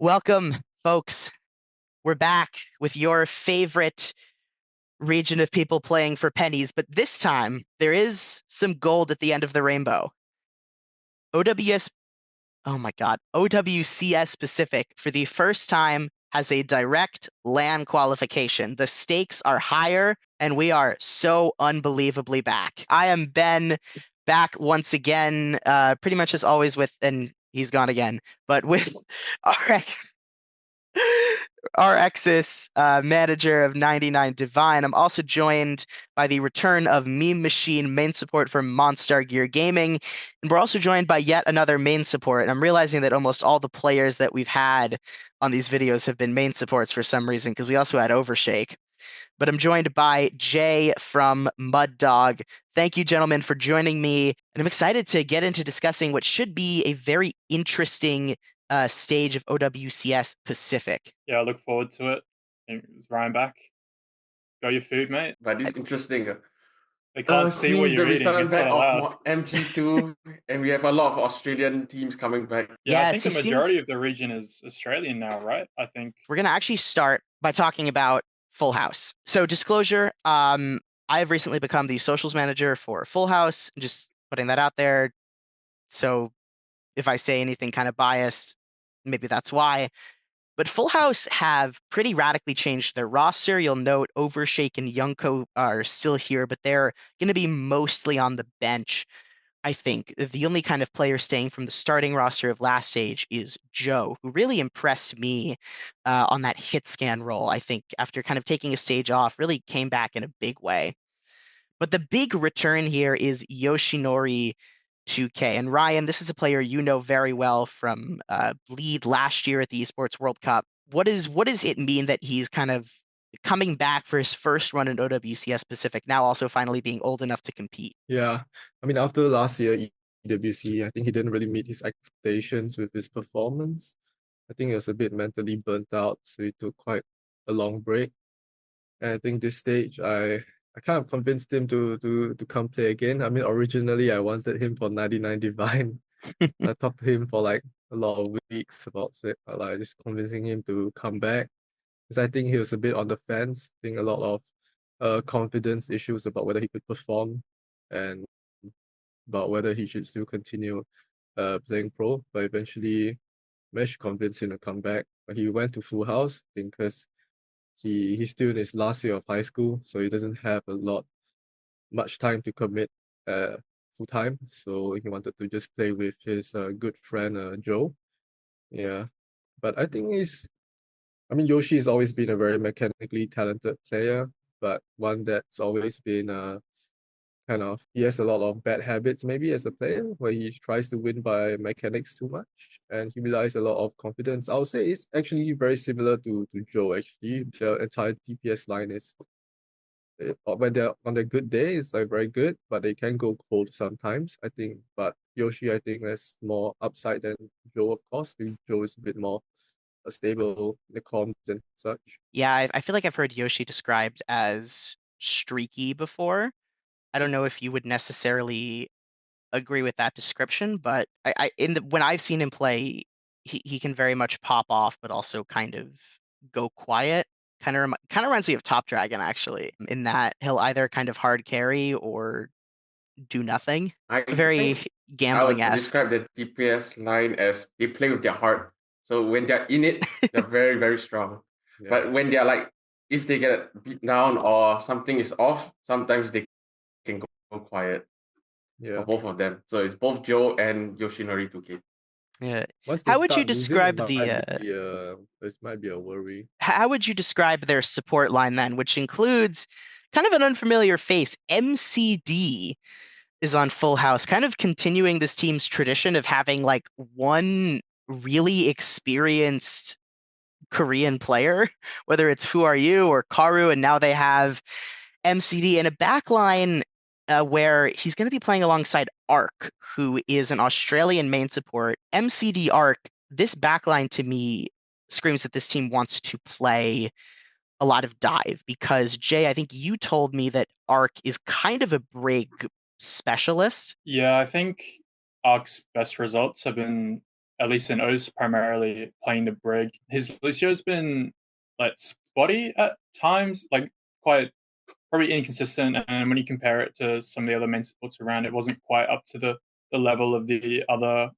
Welcome, folks. We're back with your favorite region of people playing for pennies, but this time there is some gold at the end of the rainbow. OWS, oh my God, OWCS Pacific for the first time has a direct LAN qualification. The stakes are higher, and we are so unbelievably back. I am Ben, back once again, pretty much as always with, and he's gone again, but with RX. rXis, manager of 99 Divine. I'm also joined by the return of Mememachine main support from MONSTARGEAR Gaming. And we're also joined by yet another main support. And I'm realizing that almost all the players that we've had on these videos have been main supports for some reason, because we also had Overshake. But I'm joined by Jay from Mud Dog. Thank you, gentlemen, for joining me. And I'm excited to get into discussing what should be a very interesting stage of OWCS Pacific. Yeah, I look forward to it. Is Ryan back? Got your food, mate? But it's interesting. They can't see what Seeing the you're eating. return It's not back of allowed. MG2, and we have a lot of Australian teams coming back. Yeah, I Yeah, think so the majority of the region is Australian now, right? I think. we're going to actually start by talking about Full House. So disclosure, I've recently become the socials manager for Full House, just putting that out there. So if I say anything kind of biased, maybe that's why. But Full House have pretty radically changed their roster. You'll note Overshake and Yunko are still here, but they're going to be mostly on the bench. I think the only kind of player staying from the starting roster of last stage is Joe, who really impressed me on that hit scan role. I think after kind of taking a stage off, really came back in a big way. But the big return here is Yoshinori 2K. And Ryan, this is a player you know very well from lead last year at the Esports World Cup. What does it mean that he's kind of coming back for his first run in OWCS Pacific, now also finally being old enough to compete? Yeah, I mean, after last year EWC, I think he didn't really meet his expectations with his performance. I think he was a bit mentally burnt out, so he took quite a long break. And I think this stage, I kind of convinced him to come play again. I mean, originally I wanted him for 99 Divine, so I talked to him for like a lot of weeks about it, like just convincing him to come back, because I think he was a bit on the fence. I think a lot of confidence issues about whether he could perform and about whether he should still continue playing pro, but eventually managed to convince him to come back. But he went to Full House, I think, because he's still in his last year of high school, so he doesn't have much time to commit full time. So he wanted to just play with his good friend Joe. Yeah, but I think Yoshi has always been a very mechanically talented player, but one that's always been he has a lot of bad habits maybe as a player, where he tries to win by mechanics too much, and he relies a lot of confidence. I would say it's actually very similar to Joe. Actually, the entire DPS line is when they're on their good day, it's like very good, but they can go cold sometimes, I think. But Yoshi, I think, has more upside than Joe, of course. I think Joe is a bit more stable, the comms and such. Yeah, I feel like I've heard Yoshi described as streaky before. I don't know if you would necessarily agree with that description, but when I've seen him play, he can very much pop off, but also kind of go quiet. Kind of reminds me of Top Dragon actually, in that he'll either kind of hard carry or do nothing. I Very think I would gambling-esque. describe the DPS line as they play with their heart. So when they're in it, they're very, very strong. Yeah. But when they're like, if they get beat down or something is off, sometimes they can go quiet for Yeah. both of them. So it's both Joe and Yoshinori 2K. Yeah. Once they How would you start losing, describe this might be a worry. how would you describe their support line then, which includes kind of an unfamiliar face? MCD is on Full House, kind of continuing this team's tradition of having like one really experienced Korean player, whether it's Who Are You or Karu, and now they have MCD in a backline where he's going to be playing alongside Arc, who is an Australian main support. MCD Arc, this backline to me screams that this team wants to play a lot of dive, because Jay, I think you told me that Arc is kind of a brig specialist. Yeah, I think ARC's best results have been at least in O's, primarily playing the Brig. His Lucio's been like spotty at times, like quite probably inconsistent. And when you compare it to some of the other main supports around, it wasn't quite up to the level of the other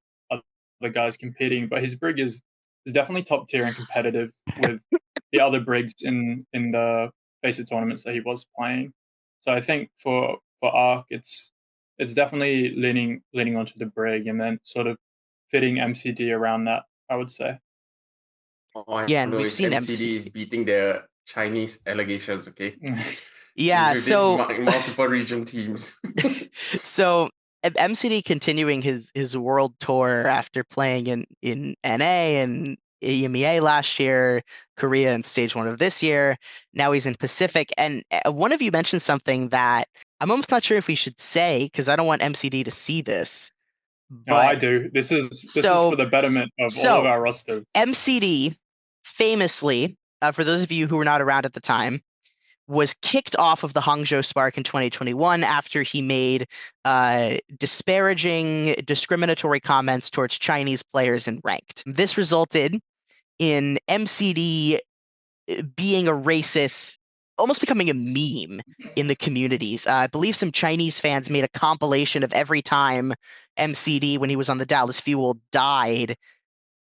guys competing. But his Brig is definitely top tier and competitive with the other Brigs in the basic tournaments that he was playing. So I think for Arc, it's definitely leaning onto the Brig and then sort of fitting MCD around that, I would say. All I Yeah, and know we've is seen MCD is beating the Chinese allegations, okay? Yeah, With so these multiple region teams. so MCD continuing his world tour after playing in NA and EMEA last year, Korea and stage 1 of this year. Now he's in Pacific. And one of you mentioned something that I'm almost not sure if we should say, because I don't want MCD to see this. No, I But do. This is so for the betterment of all of our rosters. MCD famously, for those of you who were not around at the time, was kicked off of the Hangzhou Spark in 2021 after he made disparaging, discriminatory comments towards Chinese players in ranked. This resulted in MCD being a racist, almost becoming a meme in the communities. I believe some Chinese fans made a compilation of every time MCD, when he was on the Dallas Fuel, died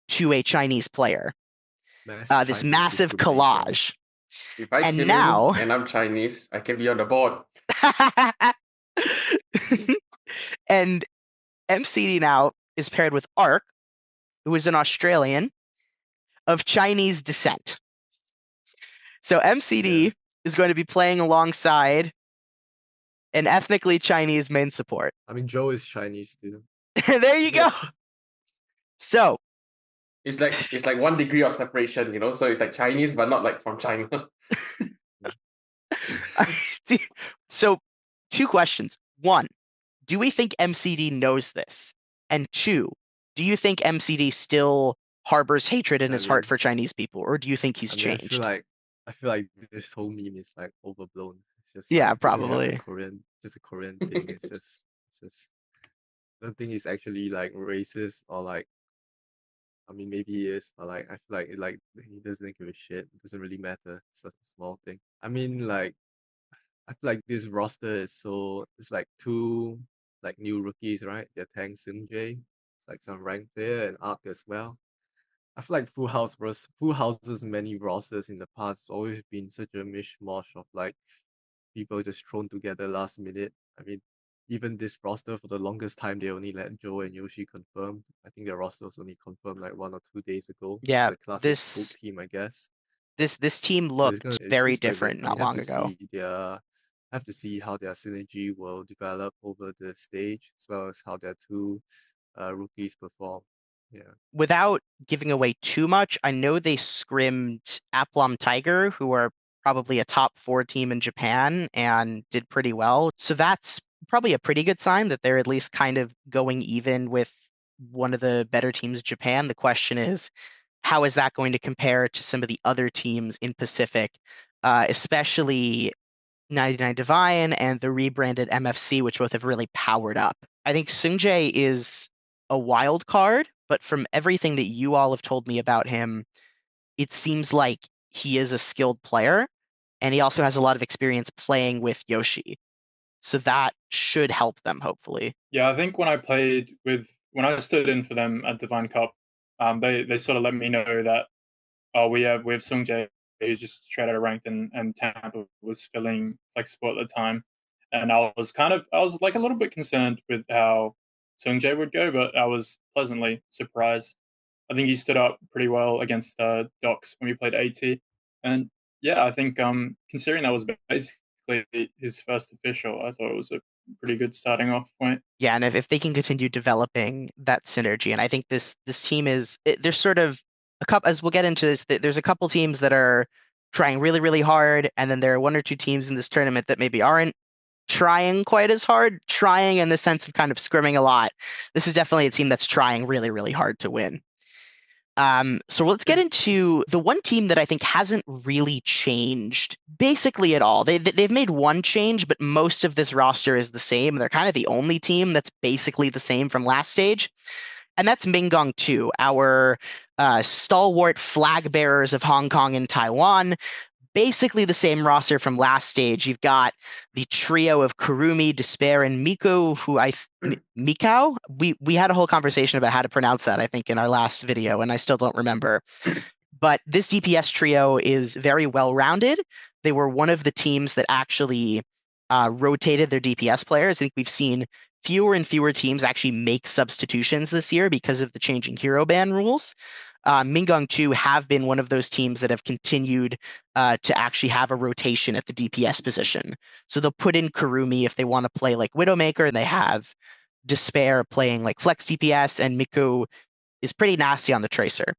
to a Chinese player. This massive collage. If I And kill now, him and I'm Chinese, I can be on the board. and MCD now is paired with Arc, who is an Australian of Chinese descent. So MCD is going to be playing alongside an ethnically Chinese main support. I mean, Joe is Chinese too. There you go. So it's like 1 degree of separation, you know. So it's like Chinese, but not like from China. So 2 questions. 1, do we think MCD knows this? And 2, do you think MCD still harbors hatred in his heart for Chinese people, or do you think he's changed? I feel like this whole meme is like overblown. It's just yeah, like, probably just a Korean thing. It's just I don't think it's actually like racist or like. I mean, maybe he is, but like I feel like he doesn't give a shit. It doesn't really matter. It's such a small thing. I mean, like I feel like this roster is it's like 2 like new rookies, right? They're Tang Seung-jae. It's like some ranked player and Arc as well. I feel like Full House's many rosters in the past always been such a mishmash of like people just thrown together last minute. I mean, even this roster for the longest time they only let Joe and Yoshi confirm. I think their roster was only confirmed like 1 or 2 days ago. Yeah, it's a classic school team, I guess. This team looked very different not long ago. Have to see how their synergy will develop over the stage, as well as how their 2 rookies perform. Yeah. Without giving away too much, I know they scrimmed Aplom Tiger, who are probably a top 4 team in Japan, and did pretty well. So that's probably a pretty good sign that they're at least kind of going even with one of the better teams in Japan. The question is, how is that going to compare to some of the other teams in Pacific, especially 99 Divine and the rebranded MFC, which both have really powered up? I think Seung-jae is a wild card, but from everything that you all have told me about him, it seems like he is a skilled player, and he also has a lot of experience playing with Yoshi. So that should help them, hopefully. Yeah, I think when I stood in for them at Divine Cup, they sort of let me know that we have Seung-jae, who's just straight out of ranked, and Tampa was feeling flexible at the time, and I was like a little bit concerned with how Seung-jae would go, but I was pleasantly surprised. I think he stood up pretty well against Docs when we played AT, and yeah, I think considering that was basically his first official, I thought it was a pretty good starting off point. Yeah, and if they can continue developing that synergy, and I think this team there's sort of a couple, as we'll get into this, there's a couple teams that are trying really, really hard, and then there are 1 or 2 teams in this tournament that maybe aren't trying quite as hard, trying in the sense of kind of scrimming a lot. This is definitely a team that's trying really, really hard to win. So let's get into the one team that I think hasn't really changed basically at all. They've made 1 change, but most of this roster is the same. They're kind of the only team that's basically the same from last stage. and that's Mingong 2, our stalwart flag bearers of Hong Kong and Taiwan. Basically the same roster from last stage. You've got the trio of Kurumi, Despair, and Miko, who Mikau? We had a whole conversation about how to pronounce that, I think, in our last video, and I still don't remember. But this DPS trio is very well-rounded. They were one of the teams that actually rotated their DPS players. I think we've seen fewer and fewer teams actually make substitutions this year because of the changing hero ban rules. Mingong 2 have been one of those teams that have continued to actually have a rotation at the DPS position. So they'll put in Kurumi if they want to play like Widowmaker, and they have Despair playing like Flex DPS, and Miko is pretty nasty on the Tracer.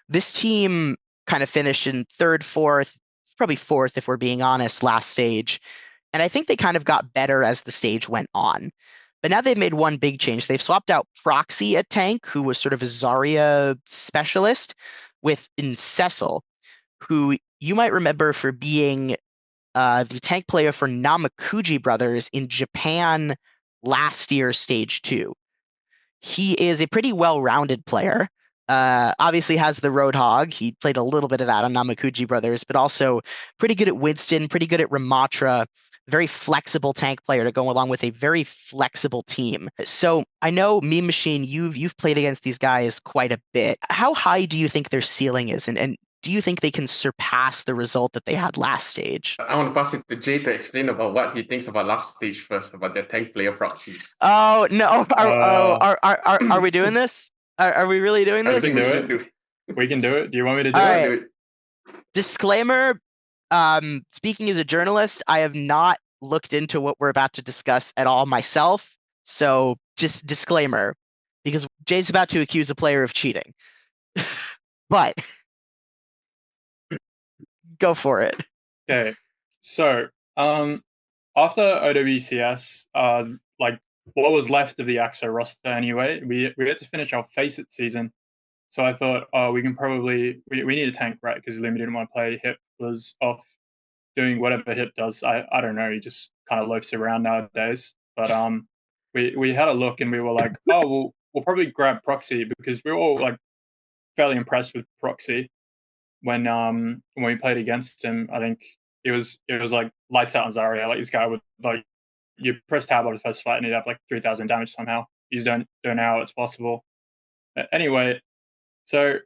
This team kind of finished in third, fourth, probably fourth if we're being honest, last stage. And I think they kind of got better as the stage went on. But now they've made one big change. They've swapped out Proxy at tank, who was sort of a Zarya specialist, with Cecil, who you might remember for being the tank player for Namakuji Brothers in Japan last year, stage 2. He is a pretty well-rounded player. Obviously has the Roadhog. He played a little bit of that on Namakuji Brothers, but also pretty good at Winston, pretty good at Ramatra. Very flexible tank player to go along with a very flexible team. So I know Mememachine, you've played against these guys quite a bit. How high do you think their ceiling is, and do you think they can surpass the result that they had last stage? I want to pass it to Jay to explain about what he thinks about last stage first, about their tank player proxies. Oh no! Are we doing this? Are we really doing I this? think do we it. should do it. We can do it. Do you want me to do All it? right. Do it. Disclaimer, speaking as a journalist, I have not looked into what we're about to discuss at all myself. So just disclaimer, because Jay's about to accuse a player of cheating. But go for it. Okay. So, after OWCS, like what was left of the AXO roster anyway, we had to finish our Face It season. So I thought, oh, we can probably we need a tank, right? Because Lumi didn't want to play. Hip was off doing whatever Hip does. I don't know. He just kind of loafs around nowadays. But we had a look and we were like, oh, we'll probably grab Proxy, because we were all like fairly impressed with Proxy when we played against him. I think it was like lights out on Zarya. Like, this guy would, like, you press tab on the first fight and he'd have like 3,000 damage somehow. You just don't know how it's possible. Anyway, so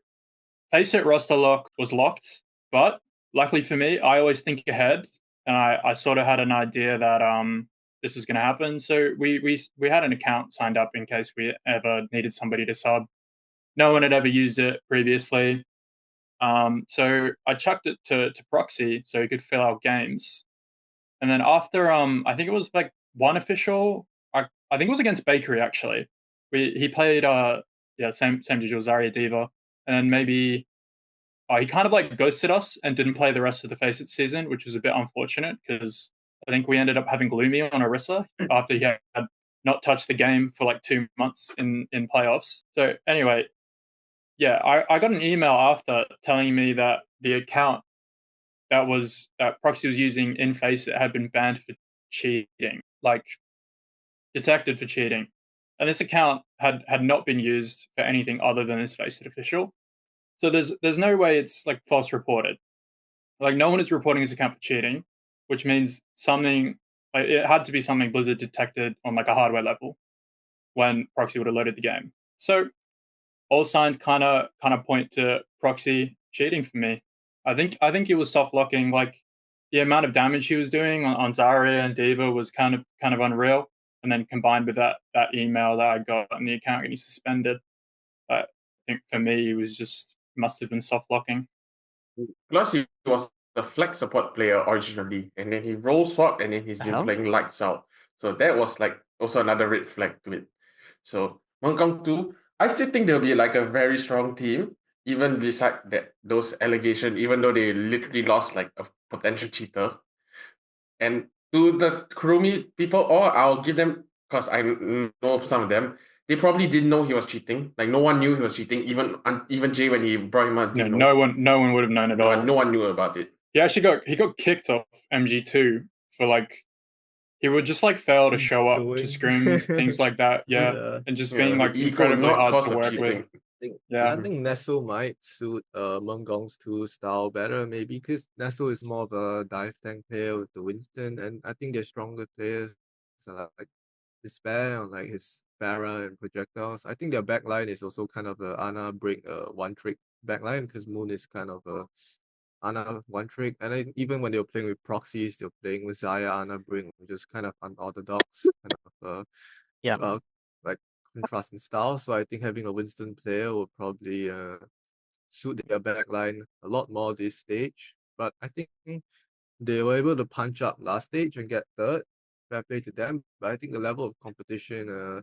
Face It roster lock was locked, but luckily for me, I always think ahead, and I sort of had an idea that this was going to happen. So we had an account signed up in case we ever needed somebody to sub. No one had ever used it previously. So I chucked it to Proxy so he could fill out games. And then after I think it was like one official, I think it was against Bakery actually. He played same usual Zarya Diva, and then maybe he kind of like ghosted us and didn't play the rest of the Face It season, which was a bit unfortunate because I think we ended up having Gloomy on Orisa after he had not touched the game for like 2 months in playoffs. So anyway, yeah, I got an email after telling me that the account that Proxy was using in Face It had been banned for cheating, like detected for cheating. And this account had not been used for anything other than this Face It official. So there's no way it's like false reported. Like, no one is reporting this account for cheating, which means something, like, it had to be something Blizzard detected on like a hardware level when Proxy would have loaded the game. So all signs kind of point to Proxy cheating for me. I think he was soft locking. Like, the amount of damage he was doing on Zarya and Diva was kind of unreal. And then combined with that email that I got on the account getting suspended, I think for me he was just must have been soft locking. Plus, he was a flex support player originally, and then he role swapped, and then he's been playing lights out. So that was like also another red flag to it. So Mongkong 2, I still think they'll be like a very strong team, even beside those allegations, even though they literally lost like a potential cheater. And to the Kurumi people, or I'll give them, because I know some of them, they probably didn't know he was cheating. Like, no one knew he was cheating. Even Jay, when he brought him out, didn't know. No one would have known at all. No one knew about it. He got kicked off MG2 for like he would just like fail to show up to Going. scrims, things like that. Yeah, Yeah. and just Yeah, being the like ego incredibly not hard cause to of work with. cheating. Yeah. I think Nesso might suit Mengong's 2 style better, maybe because Nesso is more of a dive tank player with the Winston, and I think they're stronger players like Despair or like his Pharah and projectiles. I think their backline is also kind of a Ana Brick one trick backline because Moon is kind of a Ana one trick, and then even when they were playing with proxies, they were playing with Zaya Ana Brick, which is kind of unorthodox, kind of Yeah. like contrasting style. So I think having a Winston player will probably suit their backline a lot more this stage. But I think they were able to punch up last stage and get third. Fair play to them. But I think the level of competition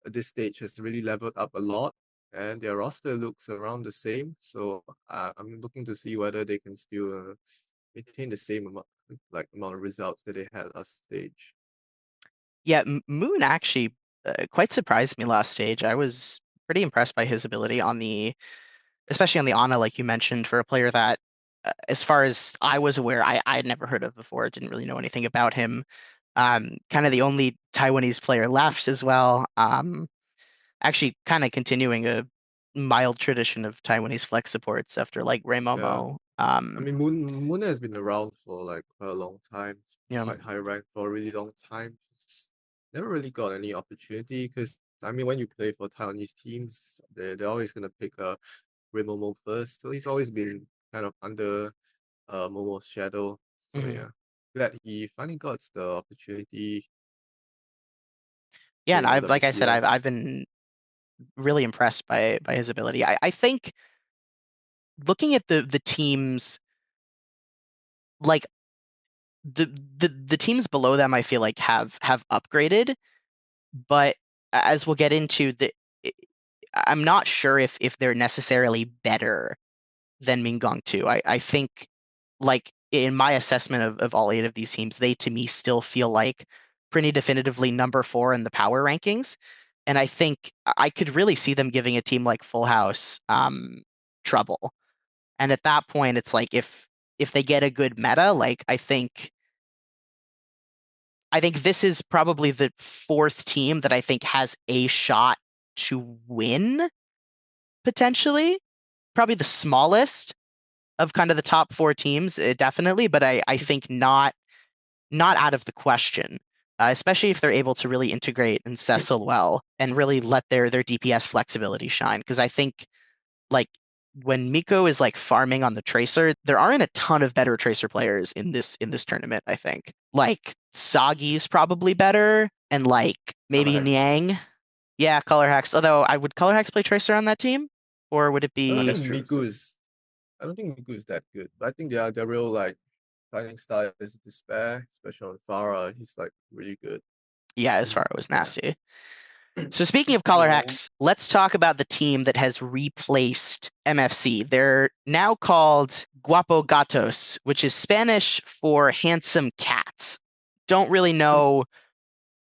at this stage has really leveled up a lot, and their roster looks around the same. So I'm looking to see whether they can still maintain the same amount of results that they had last stage. Yeah, Moon actually quite surprised me last stage. I was pretty impressed by his ability on especially on the Ana, like you mentioned, for a player that, as far as I was aware, I had never heard of before. Didn't really know anything about him. Kind of the only Taiwanese player left as well. Actually, kind of continuing a mild tradition of Taiwanese flex supports after like Ray Yeah. Momo. I mean, Moon has been around for like quite a long time. It's Yeah. quite high rank for a really long time. It's never really got any opportunity because I mean, when you play for Taiwanese teams, they're always gonna pick Momo first. So he's always been kind of under Momo's shadow. So Mhm. yeah, glad he finally got the opportunity. Yeah, and Playing I've like I said, I've OWCS. been really impressed by his ability. I think looking at the teams, like the teams below them, I feel like have upgraded, but as we'll get into, I'm not sure if they're necessarily better than Mingong 2. I think, like, in my assessment of all 8 of these teams, they to me still feel like pretty definitively number 4 in the power rankings. And I think I could really see them giving a team like Full House trouble. And at that point, it's like if they get a good meta, like I think this is probably the 4th team that I think has a shot to win, potentially. Probably the smallest of kind of the top 4 teams, definitely, but I think not out of the question, especially if they're able to really integrate and Cecil well and really let their DPS flexibility shine. Because I think, like, when Miko is like farming on the Tracer, there aren't a ton of better Tracer players in this tournament, I think. Like, Sagi's probably better, and like maybe Colourhex. Niang. Yeah, Colourhex. Although I would Colourhex play Tracer on that team? Or would it I don't be that's think true. Miku is. I don't think Miku is that good, but I think their real like fighting style is Despair, especially on Pharah. He's like really good. yeah, as far as Yeah. nasty. So speaking of Colourhex, let's talk about the team that has replaced MFC. They're now called Guapo Gatos, which is Spanish for handsome cats. Don't really know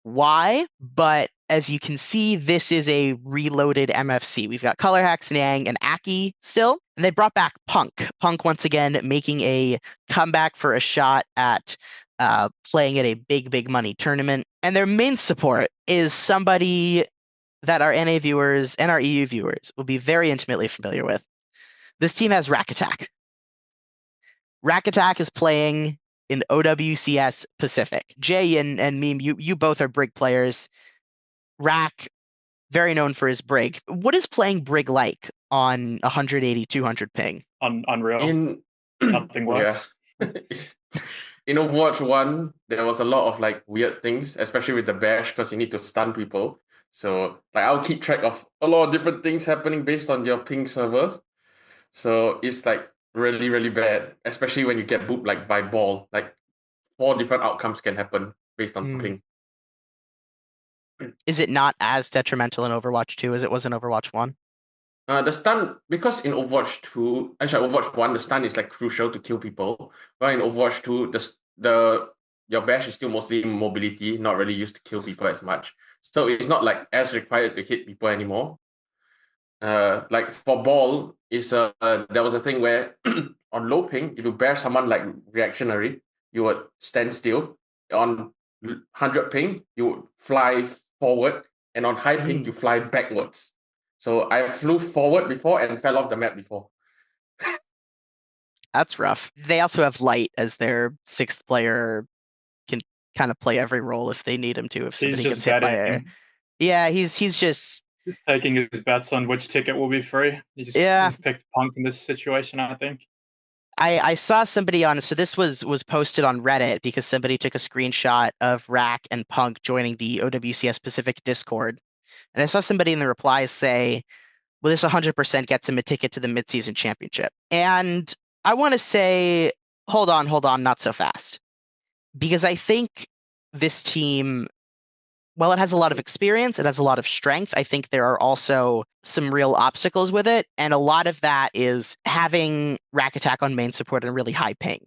why, but as you can see, this is a reloaded MFC. We've got Colourhex, Niang, and Ackyyy still, and they brought back Punk. Punk once again making a comeback for a shot at playing at a big money tournament. And their main support is somebody that our NA viewers and our EU viewers will be very intimately familiar with. This team has Rakattack. Rakattack is playing in OWCS Pacific. Jay and Meme, you both are Brig players. Rak, very known for his Brig. What is playing Brig like on 180, 200 ping? Unreal. In Nothing works. In Overwatch 1, there was a lot of like weird things, especially with the bash, because you need to stun people. So like I'll keep track of a lot of different things happening based on your ping servers. So it's like really bad, especially when you get booped like by ball. Like 4 different outcomes can happen based on ping. Is it not as detrimental in Overwatch 2 as it was in Overwatch 1? The stun, because in Overwatch 2, actually Overwatch 1, the stun is like crucial to kill people. But in Overwatch 2, your bash is still mostly mobility, not really used to kill people as much. So it's not like as required to hit people anymore. Like for ball, there was a thing where on low ping, if you bear someone like reactionary, you would stand still. On 100 ping, you would fly forward, and on high ping, you fly backwards. So I flew forward before and fell off the map before. That's rough. They also have Light as their sixth player, can kind of play every role if they need him to. If He's somebody gets just hit by a, betting. yeah, he's just Just taking his bets on which ticket will be free. He's picked Punk in this situation, I think. I saw somebody on, so this was posted on Reddit because somebody took a screenshot of Rack and Punk joining the OWCS Pacific Discord. And I saw somebody in the replies say, well, this 100% gets him a ticket to the midseason championship. And I want to say, hold on, not so fast. Because I think this team, while it has a lot of experience, it has a lot of strength. I think there are also some real obstacles with it. And a lot of that is having Rakattack on main support and really high ping.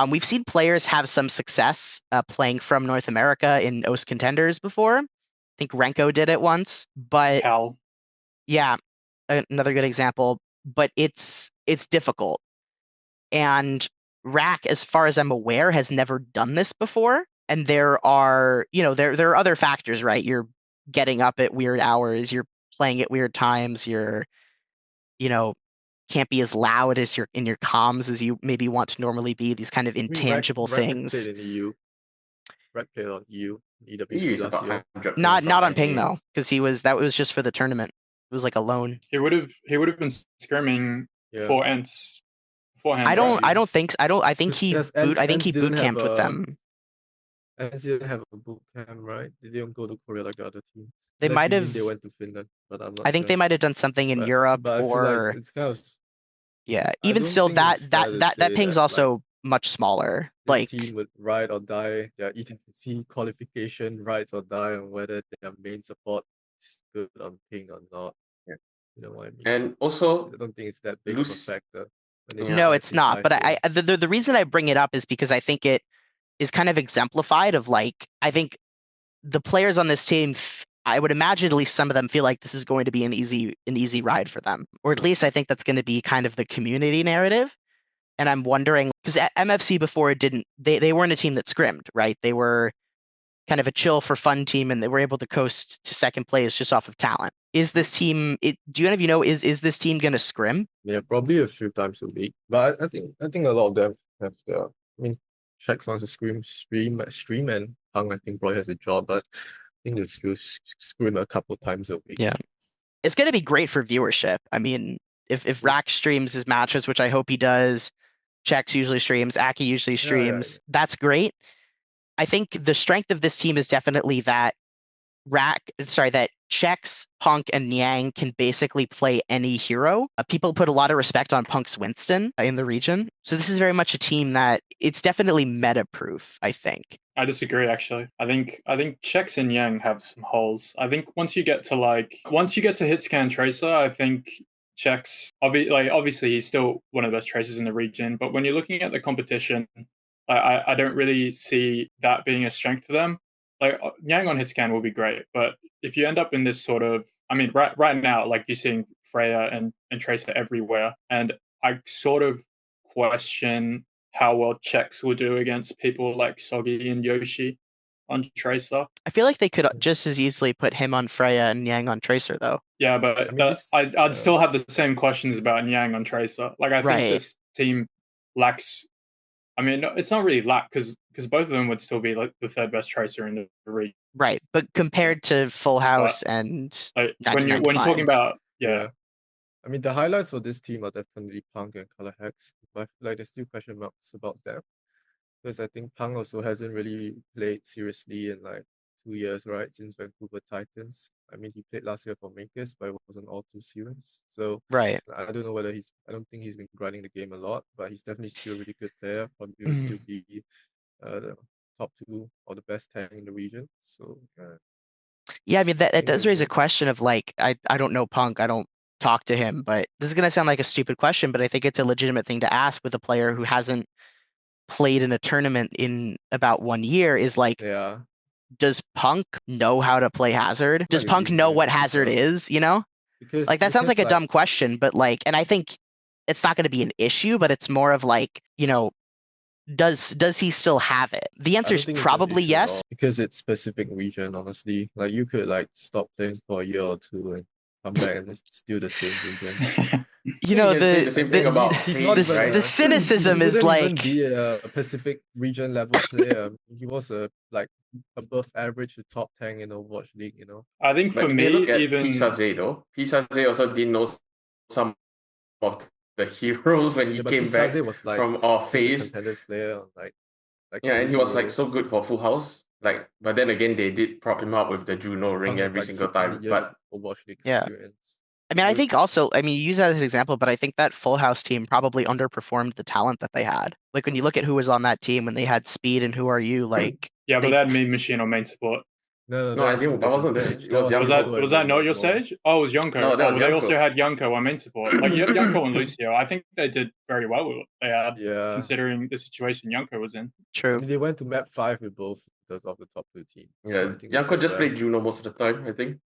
We've seen players have some success playing from North America in OWCS contenders before. I think Renko did it once, but Cal. Yeah, another good example. But it's difficult. And Rack, as far as I'm aware, has never done this before. And there are, there are other factors, right? You're getting up at weird hours, you're playing at weird times, you're, can't be as loud as you're in your comms as you maybe want to normally be, these kind of intangible things. Played in EU. Rack played on EU, He EWC is last about year. 100 ping Not from on ping NA. though, because that was just for the tournament. It was like a loan. He would have been scrimming for Ents beforehand. I don't think so. I think he Ents boot didn't have camped with them. Ents didn't have a boot camp, right? They didn't go to Korea like the other teams. They Unless might you mean have. they went to Finland, but I'm not I think sure. they might have done something in Europe, but I feel or like it's kind of, yeah. I Even don't still, think that it's fair to that say ping's that, also much smaller. this Like team would ride or die their EWC qualification, rides or die on whether their main support is good on ping or not. Yeah. You know what I mean? And also, I don't think it's that big of a factor. no, it's not. But the reason I bring it up is because I think it is kind of exemplified of, like, I think the players on this team, I would imagine at least some of them feel like this is going to be an easy ride for them, or at least I think that's going to be kind of the community narrative. And I'm wondering, because MFC before it didn't, they weren't a team that scrimmed, right? They were kind of a chill for fun team, and they were able to coast to second place just off of talent. Is this team? Do any of you know? Is this team going to scrim? Yeah, probably a few times a week. But I think a lot of them have their. I mean, Shax wants to stream, and Punk I think probably has a job, but I think they still scream a couple times a week. Yeah, it's going to be great for viewership. I mean, if Rack streams his matches, which I hope he does, Chex usually streams, Ackyyy usually streams. That's great. I think the strength of this team is definitely that that Chex, Punk, and Niang can basically play any hero. People put a lot of respect on Punk's Winston in the region. So this is very much a team that it's definitely meta-proof, I think. I disagree, actually. I think Chex and Yang have some holes. I think once you get to Hitscan Tracer, I think Chex, obviously he's still one of the best tracers in the region, but when you're looking at the competition, I don't really see that being a strength for them. Like, Yang on Hitscan will be great, but if you end up in this sort of, I mean, right now, like, you're seeing Freya and Tracer everywhere, and I sort of question how well Chex will do against people like Soggy and Yoshi on Tracer. I feel like they could just as easily put him on Freya and Yang on Tracer, though. Yeah, but I'd still have the same questions about Yang on Tracer. Like, I think this team lacks. I mean, it's not really lack because both of them would still be like the third best Tracer in the region. Right, but compared to Full House and when you're talking about I mean, the highlights for this team are definitely Punk and Colourhex, but like there's still question marks about them because I think Punk also hasn't really played seriously in like 2 years, right, since Vancouver Titans. I mean, he played last year for Makers, but it wasn't all too serious. So right, I don't know whether I don't think he's been grinding the game a lot, but he's definitely still a really good player. Probably will still be the top 2 or the best 10 in the region. So yeah, I mean that does raise a question of, like, I don't know Punk, I don't talk to him, but this is gonna sound like a stupid question, but I think it's a legitimate thing to ask with a player who hasn't played in a tournament in about 1 year. Is like, does Punk know how to play Hazard? Does Punk know what Hazard is? You know, like that sounds like a dumb question, but like, and I think it's not going to be an issue, but it's more of like, does he still have it? The I answer don't is think it's an probably issue at yes. all, because it's specific region, honestly. Like you could like stop playing for a year or two and come back and it's still the same region. You You know, can say the same thing about He's not FaZe, even right? the cynicism he is wouldn't even like, be a Pacific region level player. He was a like above average to top tank in Overwatch League, you know. I think for But if me, you look at even Pisaze though, Pisaze also didn't know some of the heroes when he Yeah, but came back Pisaze was like from our he's a FaZe. contenders player on like Yeah, and he 2 was like so years. good for Full House. Like, but then again, they did prop him up with the Juno ring Punk has every like single so many time. years But of Overwatch League Yeah. experience. I mean, I Would- think also, I mean, you use that as an example, but I think that Full House team probably underperformed the talent that they had. Like when you look at who was on that team when they had Speed and Who Are You, like yeah, but they they had Mememachine on main support. No, No, I that's a didn't. I different wasn't there. stage. It was That Was Yanko. that Yanko was and that not your Mememachine. stage? Oh, it was Yonko. No, that was They Yanko. also had Yonko on main support. Like Yonko and Lucio, I think they did very well with what they had, Yeah. considering the situation Yonko was in. I true. mean, they went to map 5 with both of the top 2 teams. Yeah, So I think they Yanko did just well. played Juno most of the time, I think.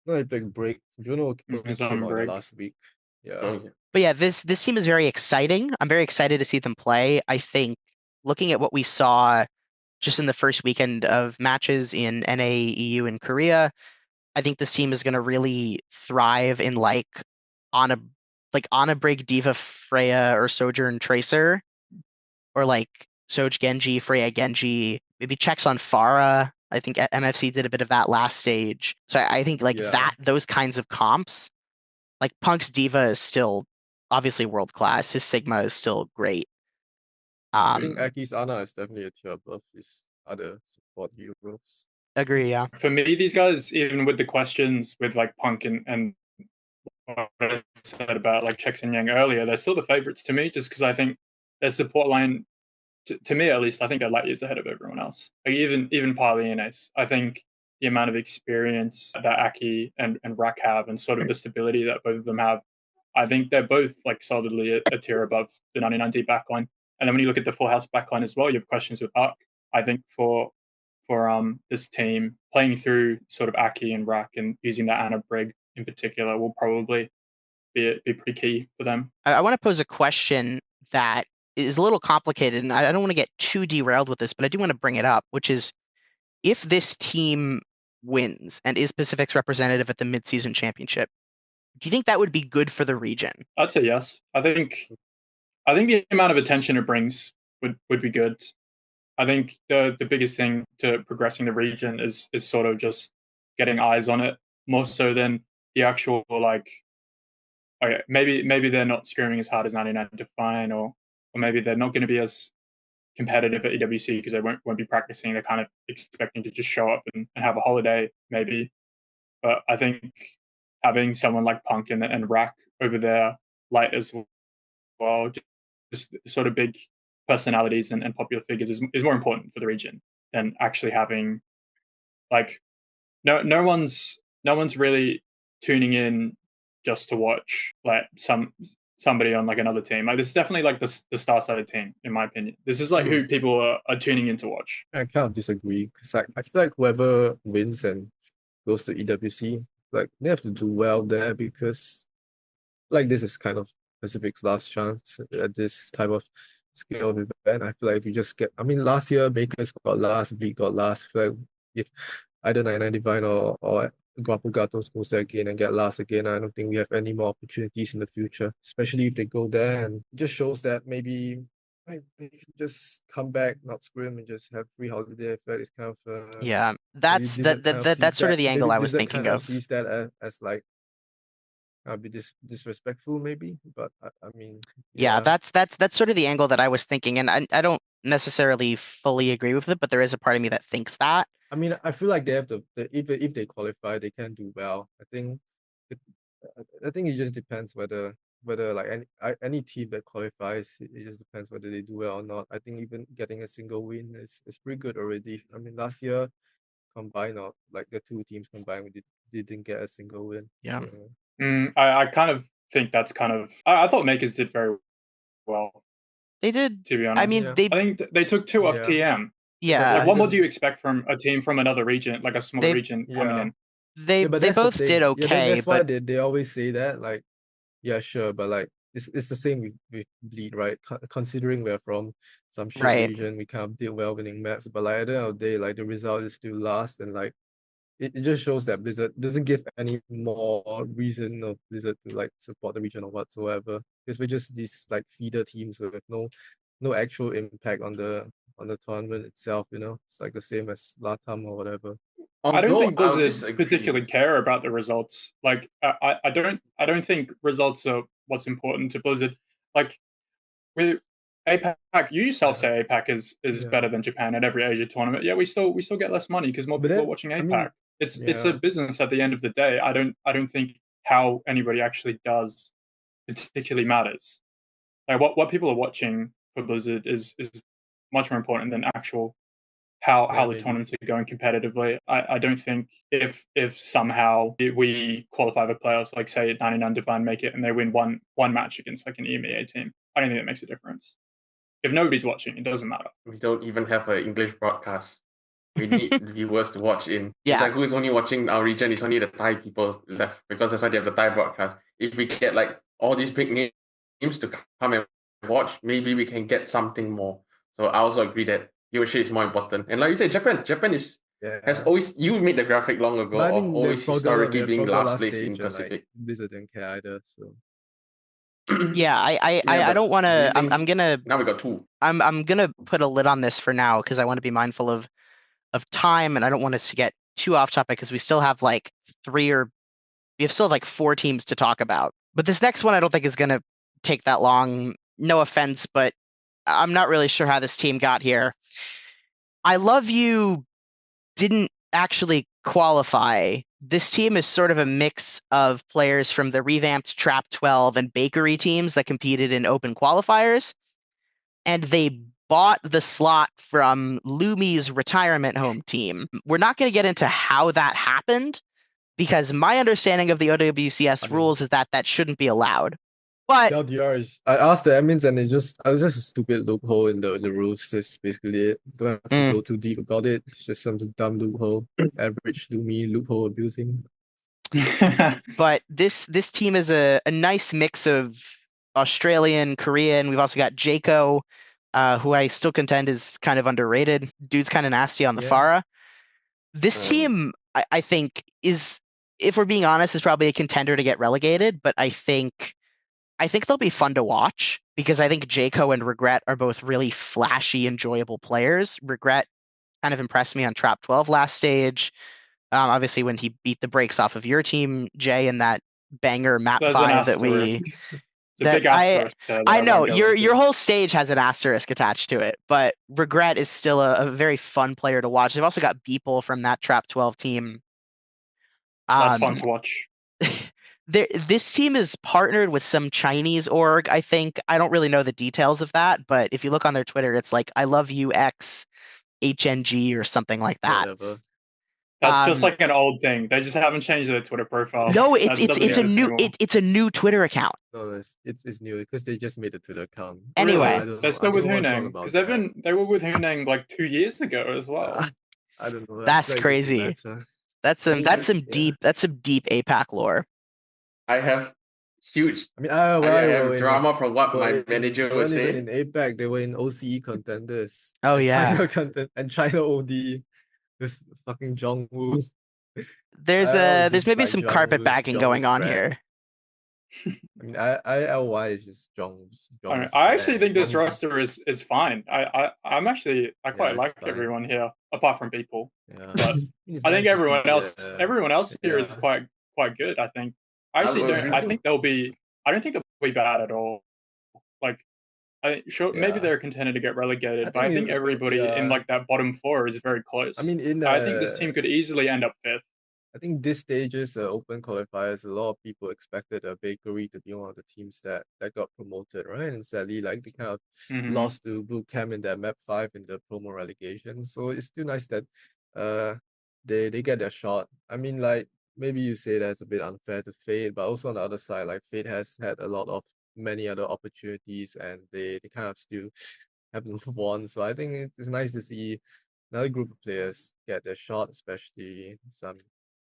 No, they played break. Juno only It's came on out in break. the last week. Yeah. Oh, yeah. But yeah, this team is very exciting. I'm very excited to see them play. I think looking at what we saw just in the first weekend of matches in NA, EU, and Korea, I think this team is going to really thrive in like on a Brig Diva Freya or Sojourn Tracer, or like Soj Genji, Freya Genji, maybe checks on Pharah. I think MFC did a bit of that last stage. So I think like Yeah. those kinds of comps, like Punk's Diva is still obviously world class. His Sigma is still great. I think Ackyy's Ana is definitely a tier above his other support heroes. Agree, yeah. For me, these guys, even with the questions with like Punk and what I said about like Chex and Yang earlier, they're still the favorites to me, just because I think their support line, to me at least, I think they're light years ahead of everyone else. Like even PaLee and Ace, I think the amount of experience that Ackyyy and Rak have, and sort of the stability that both of them have, I think they're both like solidly a tier above the 99D backline. And then when you look at the Full House backline as well, you have questions with Arc. I think for this team, playing through sort of Ackyyy and Rak and using that Ana Brig in particular will probably be pretty key for them. I want to pose a question that is a little complicated, and I don't want to get too derailed with this, but I do want to bring it up, which is if this team wins and is Pacific's representative at the midseason championship, do you think that would be good for the region? I'd say yes. I think the amount of attention it brings would be good. I think the biggest thing to progressing the region is sort of just getting eyes on it more so than the actual like. Okay, maybe they're not screaming as hard as 99 Define, or maybe they're not going to be as competitive at EWC because they won't be practicing. They're kind of expecting to just show up and have a holiday, maybe. But I think having someone like Punk and Rak over there, light as well, just sort of big personalities and popular figures is more important for the region than actually having like no one's really tuning in just to watch like somebody on like another team. Like this is definitely like the star-studded team, in my opinion. This is like who people are tuning in to watch. I kind of disagree because I feel like whoever wins and goes to EWC, like they have to do well there, because like this is kind of Pacific's last chance at this type of scale of event. I feel like if you just get, I mean, last year Bakers got last, Bleak got last. I feel like if either 99 Divine or Guapo Gatos goes there again and get last again, I don't think we have any more opportunities in the future, especially if they go there. And it just shows that maybe like, they can just come back, not scrim, and just have free holiday. I feel like it's kind of Yeah, maybe that's Blizzard kind of that's sees sort of that- the angle maybe I was Blizzard thinking kind of. sees that as like be disrespectful, maybe, but I mean, Yeah, that's sort of the angle that I was thinking, and I don't necessarily fully agree with it, but there is a part of me that thinks that. I mean, I feel like they have if they qualify, they can do well. I think it just depends whether like any team that qualifies, it just depends whether they do well or not. I think even getting a single win is pretty good already. I mean, last year combined, or like the two teams combined, we didn't get a single win. Yeah. So. I kind of think that's kind of. I thought Makers did very well. They did. To be honest, I mean, Yeah. they I think they took 2 off Yeah. TM. yeah, Like, what more do you expect from a team from another region, like a smaller They- region coming Yeah. in? they Yeah, but they that's the both thing. did Yeah, okay, that's why but they always say that, like, yeah, sure, but like it's the same with Bleed, right? Considering we're from some shit Right. region, we kind of did well winning maps, but like at the end of the day, like the result is still last, and like it just shows that Blizzard doesn't give any more reason of Blizzard to like support the region or whatsoever. Because we're just these like feeder teams with no actual impact on the tournament itself, you know. It's like the same as Latam or whatever. I don't Although think I'll Blizzard disagree. particularly care about the results. Like I don't think results are what's important to Blizzard. Like with APAC, you yourself say APAC is Yeah. better than Japan at every Asia tournament. Yeah, we still get less money because more But people are then, watching I APAC. mean, It's a yeah. business at the end of the day. I don't think how anybody actually does particularly matters. Like what people are watching for Blizzard is much more important than actual how Yeah, the maybe. tournaments are going competitively. I don't think if somehow we qualify for playoffs, like say 99 Divine make it and they win one match against like an EMEA team, I don't think that makes a difference. If nobody's watching, it doesn't matter. We don't even have an English broadcast. We need viewers to watch in. Yeah. It's like who's only watching our region is only the Thai people left because that's why they have the Thai broadcast. If we get like all these big names to come and watch, maybe we can get something more. So I also agree that viewership is more important. And like you said, Japan has Yeah. always, you made the graphic long ago But I of mean, always historically being last place in stage, and like Pacific. Blizzard didn't care either. So Yeah, I but don't want do you to. think I'm gonna now we got two? I'm gonna put a lid on this for now because I want to be mindful of time, and I don't want us to get too off topic because we still have like four teams to talk about. But this next one I don't think is gonna take that long. No offense, but I'm not really sure how this team got here. I Love You didn't actually qualify. This team is sort of a mix of players from the revamped Trap 12 and Bakery teams that competed in open qualifiers, and they bought the slot from Lumi's retirement home team. We're not going to get into how that happened because my understanding of the OWCS rules is that shouldn't be allowed. But LDR is. I asked the admins, and it was just a stupid loophole in the rules. That's basically it. Don't have to go too deep about it. It's just some dumb loophole. Average Lumi loophole abusing. but this team is a nice mix of Australian, Korean. We've also got Jaco, who I still contend is kind of underrated. Dude's kind of nasty on the Yeah. Pharah. This team, I think, is, if we're being honest, is probably a contender to get relegated, but I think they'll be fun to watch because I think Jaco and Regret are both really flashy, enjoyable players. Regret kind of impressed me on Trap 12 last stage. Obviously, when he beat the brakes off of your team, Jay, in that banger map There's 5 that we. It's a big asterisk there that I know won't go into. your whole stage has an asterisk attached to it, but Regret is still a very fun player to watch. They've also got Beeple from that Trap 12 team. That's fun to watch. This team is partnered with some Chinese org, I think. I don't really know the details of that, but if you look on their Twitter, it's like I Love You X HNG or something like that. Whatever. That's just like an old thing. They just haven't changed their Twitter profile. No, it's a new Twitter account. No, it's new because they just made a Twitter account. Anyway, really? They're still with Huneng because they were with Huneng like 2 years ago as well. I don't know. That's crazy. That's some deep APAC lore. I have huge. I mean, I have drama from what my manager was saying. In APAC, they were in OCE contenders. Oh yeah, China OD with fucking Jongwoo. There's maybe some carpetbagging going on here. I mean, ILY is just Jong's. I actually think this roster is fine. I quite like everyone here, apart from people. Yeah. But I think everyone else here is quite good. I think. I actually don't. I think they'll be. I don't think they'll be bad at all. Like, maybe they're a contender to get relegated, but I think everybody in like that bottom 4 is very close. I mean, I think this team could easily end up 5th. I think this stages, open qualifiers, a lot of people expected a Bakery to be one of the teams that got promoted, right? And sadly, like they kind of lost to Boot Camp in that map 5 in the promo relegation. So it's still nice that they get their shot. I mean, like maybe you say that's a bit unfair to Fate, but also on the other side, like Fate has had a lot of many other opportunities and they kind of still haven't won. So I think it's nice to see another group of players get their shot, especially some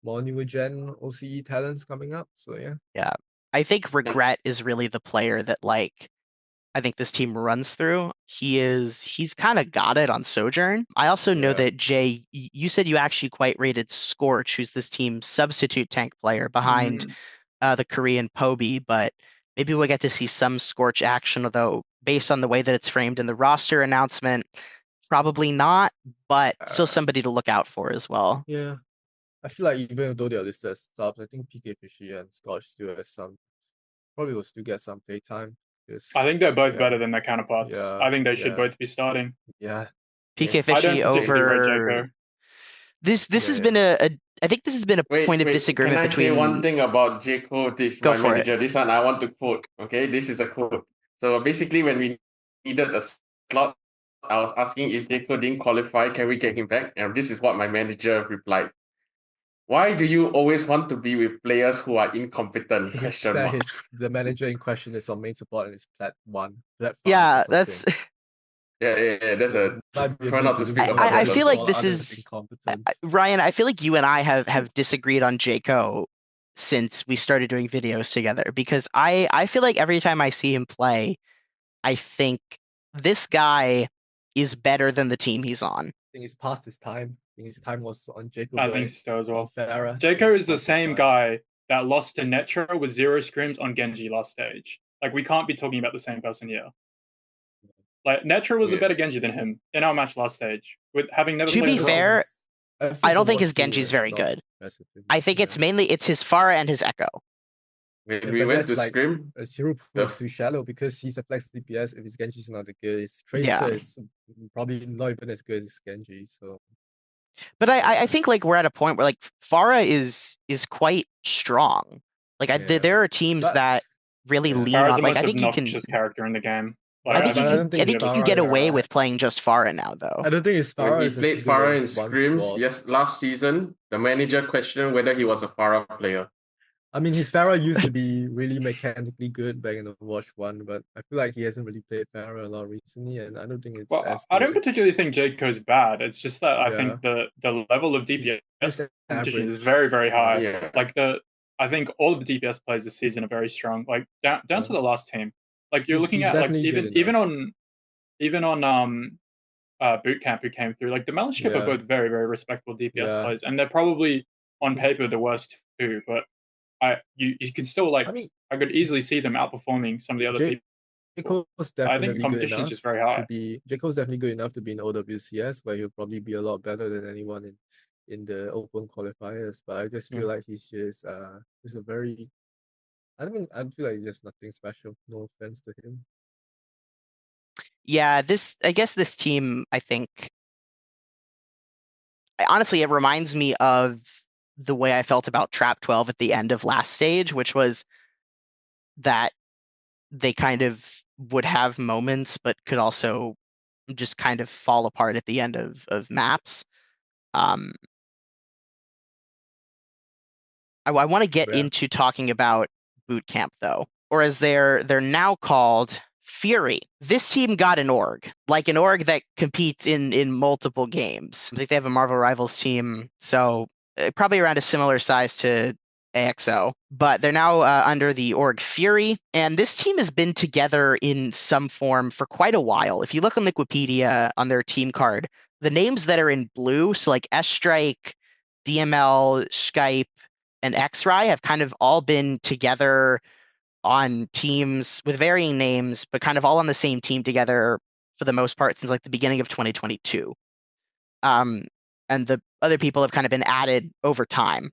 more newer gen OCE talents coming up. So yeah. Yeah. I think Regret is really the player that like I think this team runs through. He's kind of got it on Sojourn. I also know Yeah. that Jay, you said you actually quite rated Scorch, who's this team's substitute tank player behind the Korean PEPPI, but maybe we'll get to see some Scorch action, although based on the way that it's framed in the roster announcement, probably not, but still somebody to look out for as well. Yeah. I feel like even though they're listed as subs, I think PK and Scotch still has probably will still get some playtime. I think they're both yeah. better than their counterparts. Yeah, I think they should yeah. both be starting. Yeah. PK I don't Fishy particularly rate over Jaco. this has Yeah, been I think this has been a point of Wait, can disagreement I say between. one thing about Jaco, Go my for it. manager? This one I want to quote. Okay, this is a quote. So basically, when we needed a slot, I was asking if Jaco didn't qualify, can we get him back? And this is what my manager replied. Why do you always want to be with players who are incompetent? Question mark. The manager in question is on main support and it's plat 1, plat 5 Yeah, or that's something. Yeah. That's So a might be a try bit not to speak delusional about I that feel also. like this is incompetence. Ryan. I feel like you and I have disagreed on Jaco since we started doing videos together because I feel like every time I see him play, I think this guy is better than the team he's on. I think he's past his time. I think his time was on Jacob. I think so as well. Farah. Jaco is the same guy that lost to Netro with 0 scrims on Genji last stage. Like, we can't be talking about the same person here. Like, Netro was a better Genji than him in our match last stage, with having never To played be the fair, I don't think his Genji Genji's very good. I think it's his Pharah and his Echo. When we went to like, scrim, Zero was too shallow because he's a flex DPS. If his Genji's not that good, his Tracer Yeah. is probably not even as good as his Genji. So, but I think like we're at a point where like Pharah is quite strong. Like there are teams that really lean Farah's on. the Like most I think you can. obnoxious character in the game. Like, I think you can get away Farah with playing just Pharah now, though. I don't think it's when Farah he is played as good Farah in as once scrims, was. last season, the manager questioned whether he was a Farah player. I mean, his Farah used to be really mechanically good back in Overwatch 1, but I feel like he hasn't really played Farah a lot recently, and I don't think it's as good. I don't particularly think Jaco's bad. It's just that I think the level of DPS competition is very, very high. Yeah. Like I think all of the DPS players this season are very strong. Like down to the last team. Like you're looking at like even on boot camp who came through. Like the Malishkip are both very, very respectable DPS players, and they're probably on paper the worst too. But you can still like I could easily see them outperforming some of the other people. Jaco's definitely I think competition is just very high. Jaco's definitely good enough to be in OWCS, where he'll probably be a lot better than anyone in the open qualifiers. But I just feel like he's just a very I feel like there's nothing special. No offense to him. Yeah, I guess this team, I think honestly it reminds me of the way I felt about Trap 12 at the end of last stage, which was that they kind of would have moments but could also just kind of fall apart at the end of maps. I want to get into talking about boot camp though, or as they're now called, Fury. This team got an org, like an org that competes in multiple games. I think they have a Marvel Rivals team, so probably around a similar size to AXO, but they're now under the org Fury, and this team has been together in some form for quite a while. If you look on Wikipedia on their team card, the names that are in blue, so like S-Strike, DML, Skype, and X-Ray have kind of all been together on teams with varying names, but kind of all on the same team together for the most part since like the beginning of 2022. And the other people have kind of been added over time.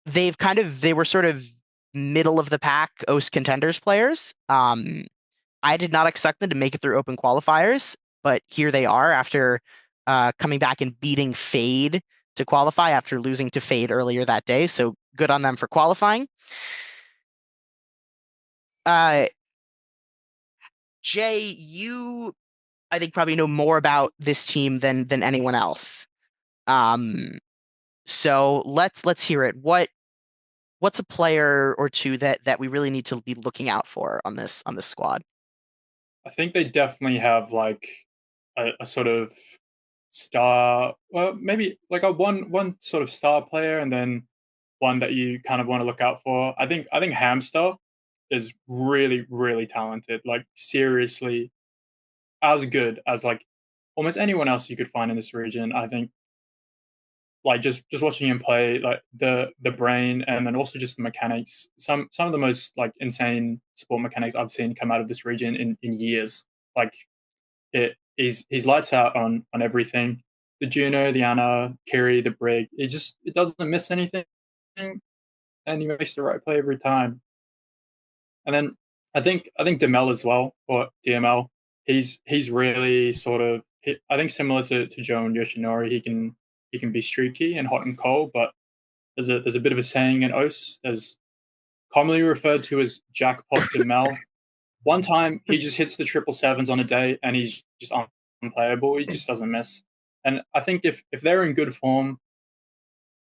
They were sort of middle of the pack OWCS contenders players. I did not expect them to make it through open qualifiers, but here they are after coming back and beating Fade to qualify after losing to Fade earlier that day. So good on them for qualifying. Jay, you I think probably know more about this team than anyone else. So let's hear it. What's a player or two that we really need to be looking out for on this squad? I think they definitely have like a sort of star, well, maybe like a one sort of star player, and then one that you kind of want to look out for. I think Hamster is really, really talented. Like seriously, as good as like almost anyone else you could find in this region. I think like just watching him play, like the brain and then also just the mechanics. Some of the most like insane support mechanics I've seen come out of this region in years. Like he's lights out on everything. The Juno, the Ana, Kiri, the Brig. It doesn't miss anything, and he makes the right play every time. And then I think Demel as well, or DML. He's really sort of I think similar to Joe and Yoshinori. He can be streaky and hot and cold, but there's a bit of a saying in OWCS. There's commonly referred to as jackpot Demel. One time he just hits the 777s on a day and he's just unplayable. He just doesn't miss. And I think if they're in good form,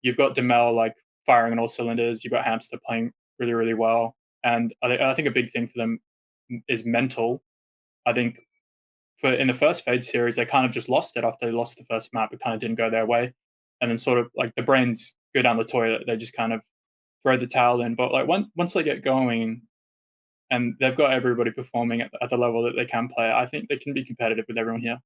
you've got Demel like firing on all cylinders. You've got Hamster playing really, really well. And I think a big thing for them is mental. I think in the first Fade series, they kind of just lost it after they lost the first map. It kind of didn't go their way. And then sort of like the brains go down the toilet. They just kind of throw the towel in. But like once they get going and they've got everybody performing at the level that they can play, I think they can be competitive with everyone here.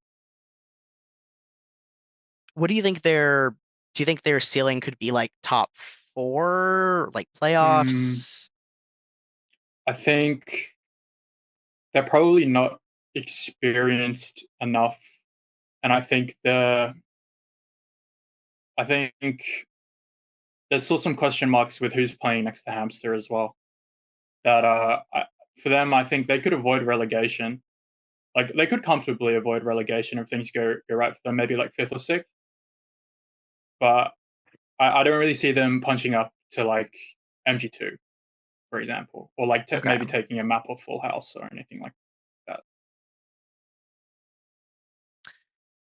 What do you think do you think their ceiling could be like top 4, like playoffs? I think they're probably not experienced enough, and I think there's still some question marks with who's playing next to Hamster as well. That for them, I think they could avoid relegation. Like they could comfortably avoid relegation if things go right for them, maybe like 5th or 6th. But I don't really see them punching up to like MG2, for example, or like maybe taking a map of Full House or anything like that.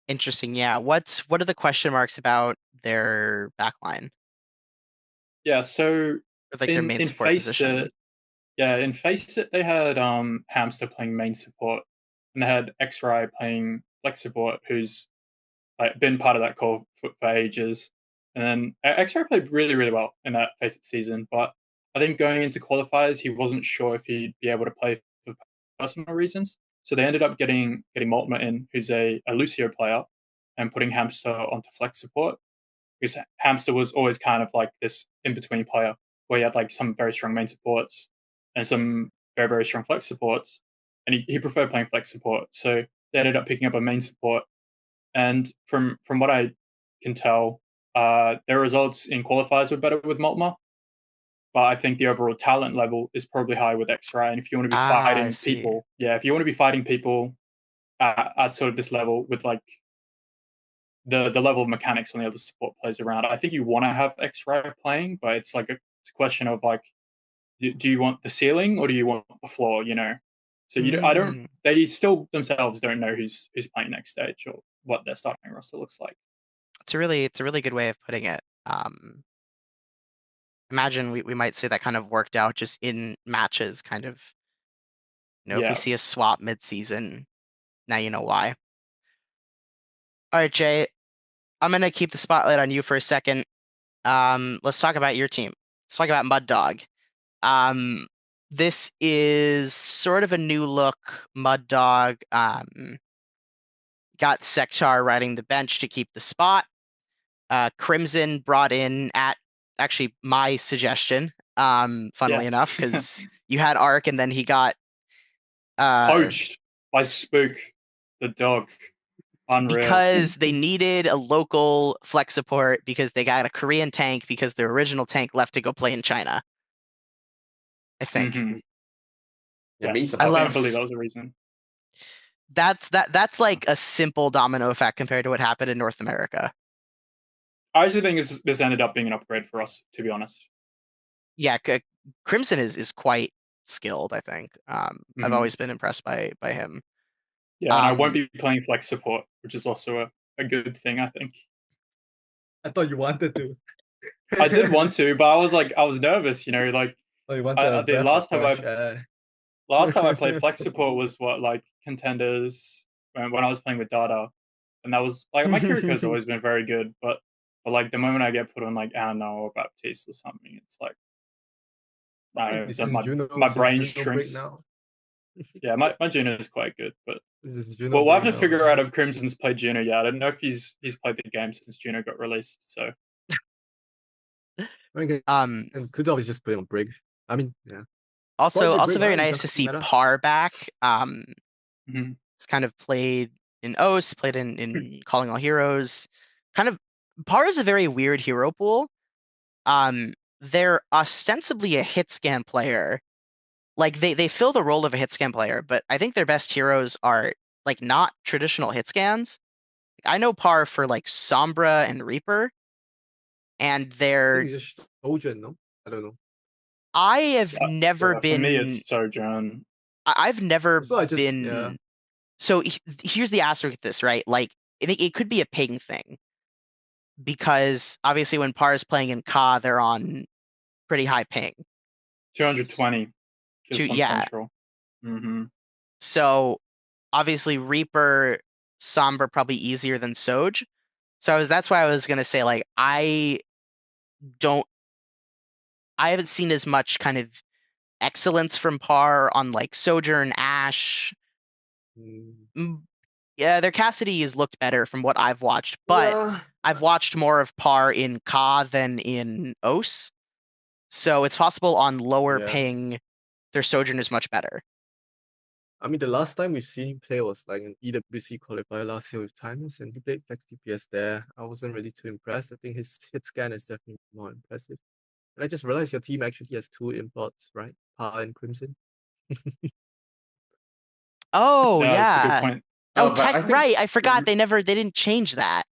Interesting. Yeah. What are the question marks about their backline? Yeah. So Or like their main support position? In Face It, they had Hamster playing main support, and they had X-Ray playing flex support, who's like been part of that core for ages. And then X-Ray played really, really well in that Face It season, but I think going into qualifiers, he wasn't sure if he'd be able to play for personal reasons. So they ended up getting Multma in, who's a Lucio player, and putting Hamster onto flex support, because Hamster was always kind of like this in-between player where he had like some very strong main supports and some very, very strong flex supports. And he preferred playing flex support. So they ended up picking up a main support. And from what I can tell, their results in qualifiers were better with Multma. But I think the overall talent level is probably higher with X-Ray. And if you want to be fighting people, if you want to be fighting people at sort of this level with like the level of mechanics on the other support players around, I think you want to have X-Ray playing, but it's like it's a question of like, do you want the ceiling or do you want the floor? You know, so they still themselves don't know who's playing next stage or what their starting roster looks like. It's a really good way of putting it. Imagine we might say that kind of worked out just in matches, kind of. If we see a swap mid-season, now you know why. All right, Jay, I'm gonna keep the spotlight on you for a second. Let's talk about your team. Let's talk about Mud Dog. This is sort of a new look Mud Dog. Got Sektar riding the bench to keep the spot. Crimson brought in at actually my suggestion, funnily enough, because you had Arc and then he got poached by Spook, the dog. Unreal. Because they needed a local flex support because they got a Korean tank because their original tank left to go play in China. I think. Mm-hmm. Yes. I believe that was the reason. That's like a simple domino effect compared to what happened in North America. I actually think this ended up being an upgrade for us, to be honest. Yeah, Crimson is quite skilled, I think. I've always been impressed by him. Yeah, and I won't be playing flex support, which is also a good thing, I think. I thought you wanted to. I did want to, but I was nervous, you know, like the last time I played flex support was like contenders when I was playing with Data, and that was like my Kiriko's always been very good, but But like the moment I get put on like Anna or Baptiste or something, it's like This is Juno. my This is brain Juno break shrinks. now. Yeah, my Juno is quite good, but This is Juno. well, we'll have to break now. figure out if Crimson's played Juno yet. I don't know if he's played the game since Juno got released. So Okay. And Kudov is just putting on Brig. I mean, yeah. Also Brig, very right? nice to see Meta. Par back. Mhm. It's kind of played in OWCS, played in Calling All Heroes. Kind of Par is a very weird hero pool. They're ostensibly a hit scan player. Like they fill the role of a hit scan player, but I think their best heroes are like not traditional hit scans. I know Par for like Sombra and Reaper, and I they're think it's just Sojourn, no? I don't know. I have never Yeah, been. for me, it's Sojourn. I've never So I just been. yeah. So here's the asterisk with this, right? Like it could be a ping thing, because obviously when Par is playing in Ka, they're on pretty high ping. 220. Just on Yeah. Central. Mm-hmm. So obviously Reaper, Sombra probably easier than Soj. So that's why I was gonna say, like, I haven't seen as much kind of excellence from Par on like Sojourn, Ashe. Yeah, their Cassidy has looked better from what I've watched, but Yeah. I've watched more of Par in Ka than in OWCS. So it's possible on lower Yeah. ping, their Sojourn is much better. I mean, the last time we've seen him play was like an EWC qualifier last year with Timeless, and he played Flex DPS there. I wasn't really too impressed. I think his hit scan is definitely more impressive. And I just realized your team actually has 2 imports, right? Pa and Crimson. Oh, No, it's a good yeah. point. Oh, but I think- right. I forgot they didn't change that.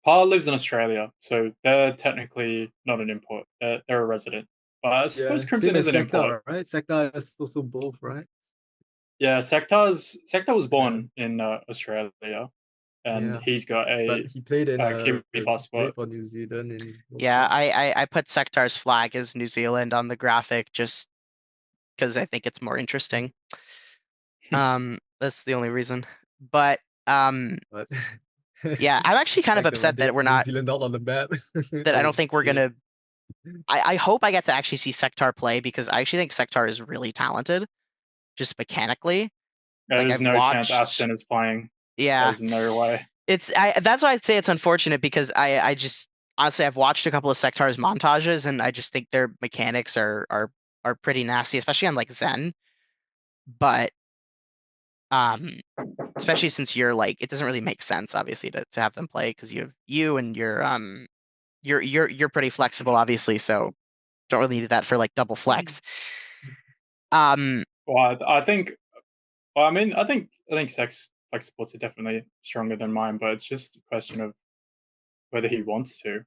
Pa lives in Australia, so they're technically not an import. They're a resident. But I suppose Crimson same is as an Sector, import. right? Sector is also both, right? Yeah, Sector was born in Australia, and Yeah. he's got But a he played in Kiwi played passport. for New Zealand in World Yeah, Cup. I put Sectar's flag as New Zealand on the graphic just because I think it's more interesting. That's the only reason. But But yeah, I'm actually kind of Sector upset that we're New not Zealand not on the map. that I don't think we're shit. gonna. I hope I get to actually see Sectar play, because I actually think Sectar is really talented, just mechanically. Like, There's I've no chance watched- Aston is playing. Yeah, There's no way. that's why I'd say it's unfortunate, because I just honestly I've watched a couple of Sectar's montages, and I just think their mechanics are pretty nasty, especially on like Zen. But especially since you're like, it doesn't really make sense obviously to have them play, because you're pretty flexible obviously, so don't really need that for like double flex. Well, I think. Well, I mean, I think Sex flex supports are definitely stronger than mine, but it's just a question of whether he wants to.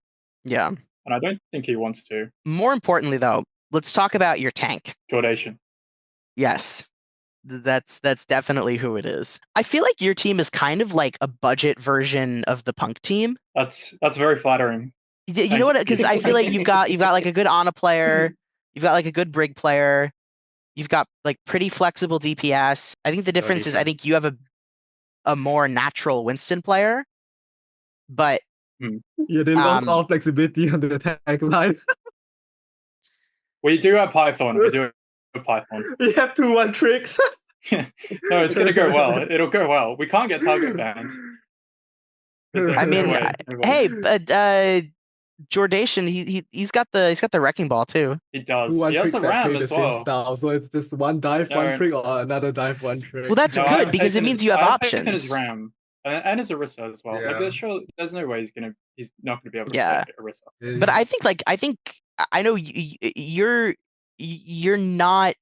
Yeah. And I don't think he wants to. More importantly, though, let's talk about your tank. Jordation. Yes. That's definitely who it is. I feel like your team is kind of like a budget version of the Punk team. That's very flattering. You know what? Because I feel like you've got like a good Ana player, you've got like a good Brig player, you've got like pretty flexible DPS. I think the difference is I think you have a more natural Winston player, but yeah, they lost all flexibility on the attack line. We do have Python. We do have Python. You have 2-1 tricks. No, it's gonna go well. It'll go well. We can't get target banned. I mean, hey, Jordation, he's got the wrecking ball too. He does. 2-1 He has tricks the that ram play the as same well. style, so it's just one dive, one trick, or another dive, one trick. Well, that's good, because it means you have options. And his ram and his Orisa as well. Yeah. Like, there's no way he's not gonna be able to Yeah. play Orisa. But I think I know you're not.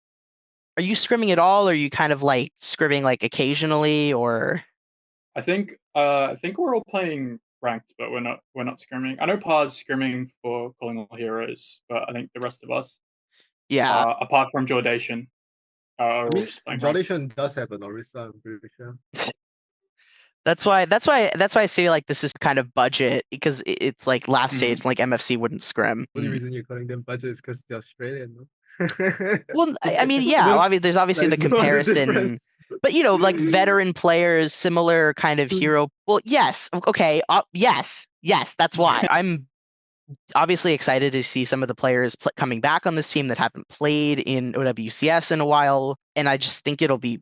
Are you scrimming at all? Or are you kind of like scrimming like occasionally, or? I think we're all playing ranked, but we're not scrimming. I know Par's scrimming for Calling All Heroes, but I think the rest of us, Yeah. apart from Jordation, are all just playing ranked. Jordation does have an Orisa, I'm pretty sure. That's why I say like this is kind of budget, because it's like last stage, like MFC wouldn't scrim. The only reason you're calling them budget is because they're Australian, no? Well, I mean, yeah, there's obviously the comparison, but you know, like veteran players, similar kind of hero. Well, yes, okay, yes, Yes, that's why. I'm obviously excited to see some of the players coming back on this team that haven't played in OWCS in a while, and I just think it'll be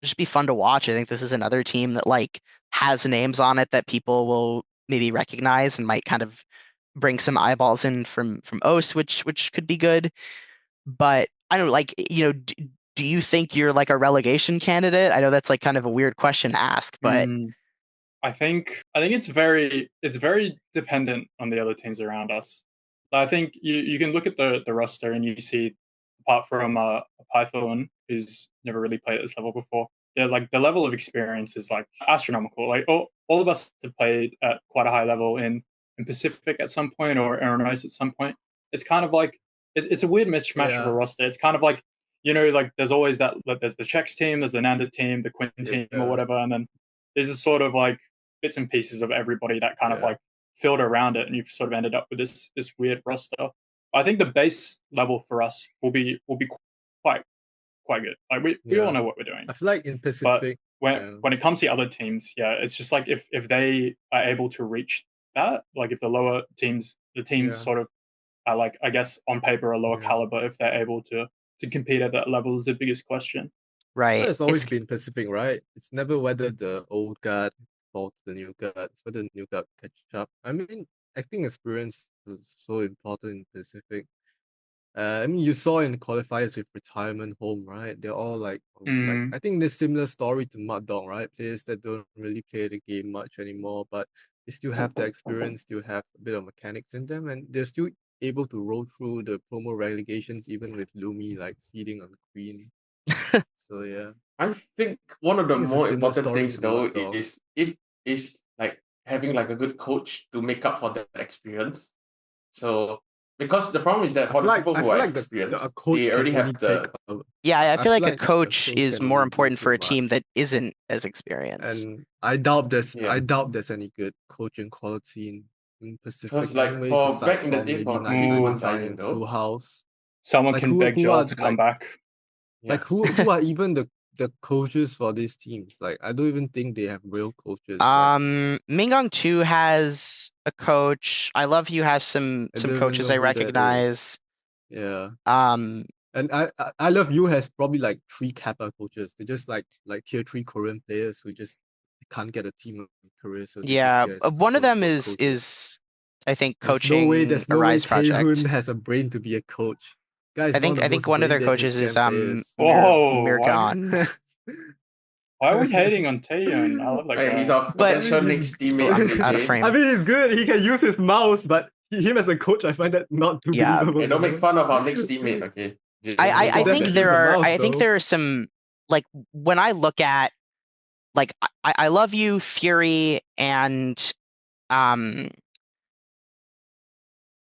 just be fun to watch. I think this is another team that like has names on it that people will maybe recognize and might kind of bring some eyeballs in from OS, which could be good. But I don't know, like, do you think you're like a relegation candidate? I know that's like kind of a weird question to ask, but I think it's very dependent on the other teams around us. I think you can look at the roster and you see, apart from Python, who's never really played at this level before, yeah, like the level of experience is like astronomical. Like all of us have played at quite a high level in Pacific at some point or Aeronautics at some point. It's kind of like it's a weird mismatch of a roster. It's kind of like, like there's always that, there's the Czechs team, there's the Nanda team, the Quinn team or whatever, and then there's a sort of like bits and pieces of everybody that kind of like filled around it, and you've sort of ended up with this weird roster. I think the base level for us will be quite good. Like we all know what we're doing. I feel like in Pacific, when it comes to other teams, it's just like if they are able to reach that, like if the lower teams, the teams sort of are like, I guess on paper a lower caliber, if they're able to compete at that level is the biggest question. Right. Well, it's always been Pacific, right? It's never whether the old guard falls the new guard, it's whether the new guard catch up. I mean, acting experience is so important in Pacific. I mean, you saw in qualifiers with Retirement Home, right? They're all like I think there's similar story to Mud Dog, right? Players that don't really play the game much anymore, but they still have the experience, still have a bit of mechanics in them, and they're still able to roll through the promo relegations even with Lumi like feeding on Queen. So yeah. I think one of the more important things though is like having like a good coach to make up for that experience. So because the problem is that for the people who are experienced, they already have the. I feel like a coach is more important for a team that isn't as experienced. And I doubt there's any good coaching quality in Pacific. Because like for back in the day for 3-1 Full House, someone can beg Joel to come back. Like who are even the coaches for these teams? Like I don't even think they have real coaches. Mingong 2 has a coach. I Love You has some coaches I recognize. Yeah. And I Love You has probably like 3 Kappa coaches. They're just like tier 3 Korean players who just can't get a team in Korea. So one of them is I think coaching there's no way Rise project. Taehoon has a brain to be a coach. Guys, I think one of their coaches is Mirgan. Why are we hating on Taehoon? I love that guy. He's our potential next teammate. Out of frame. I mean, he's good. He can use his mouse, but him as a coach, I find that not too believable. Hey, don't make fun of our next teammate, okay? I think there are some, like, when I look at, like, I Love You, Fury, and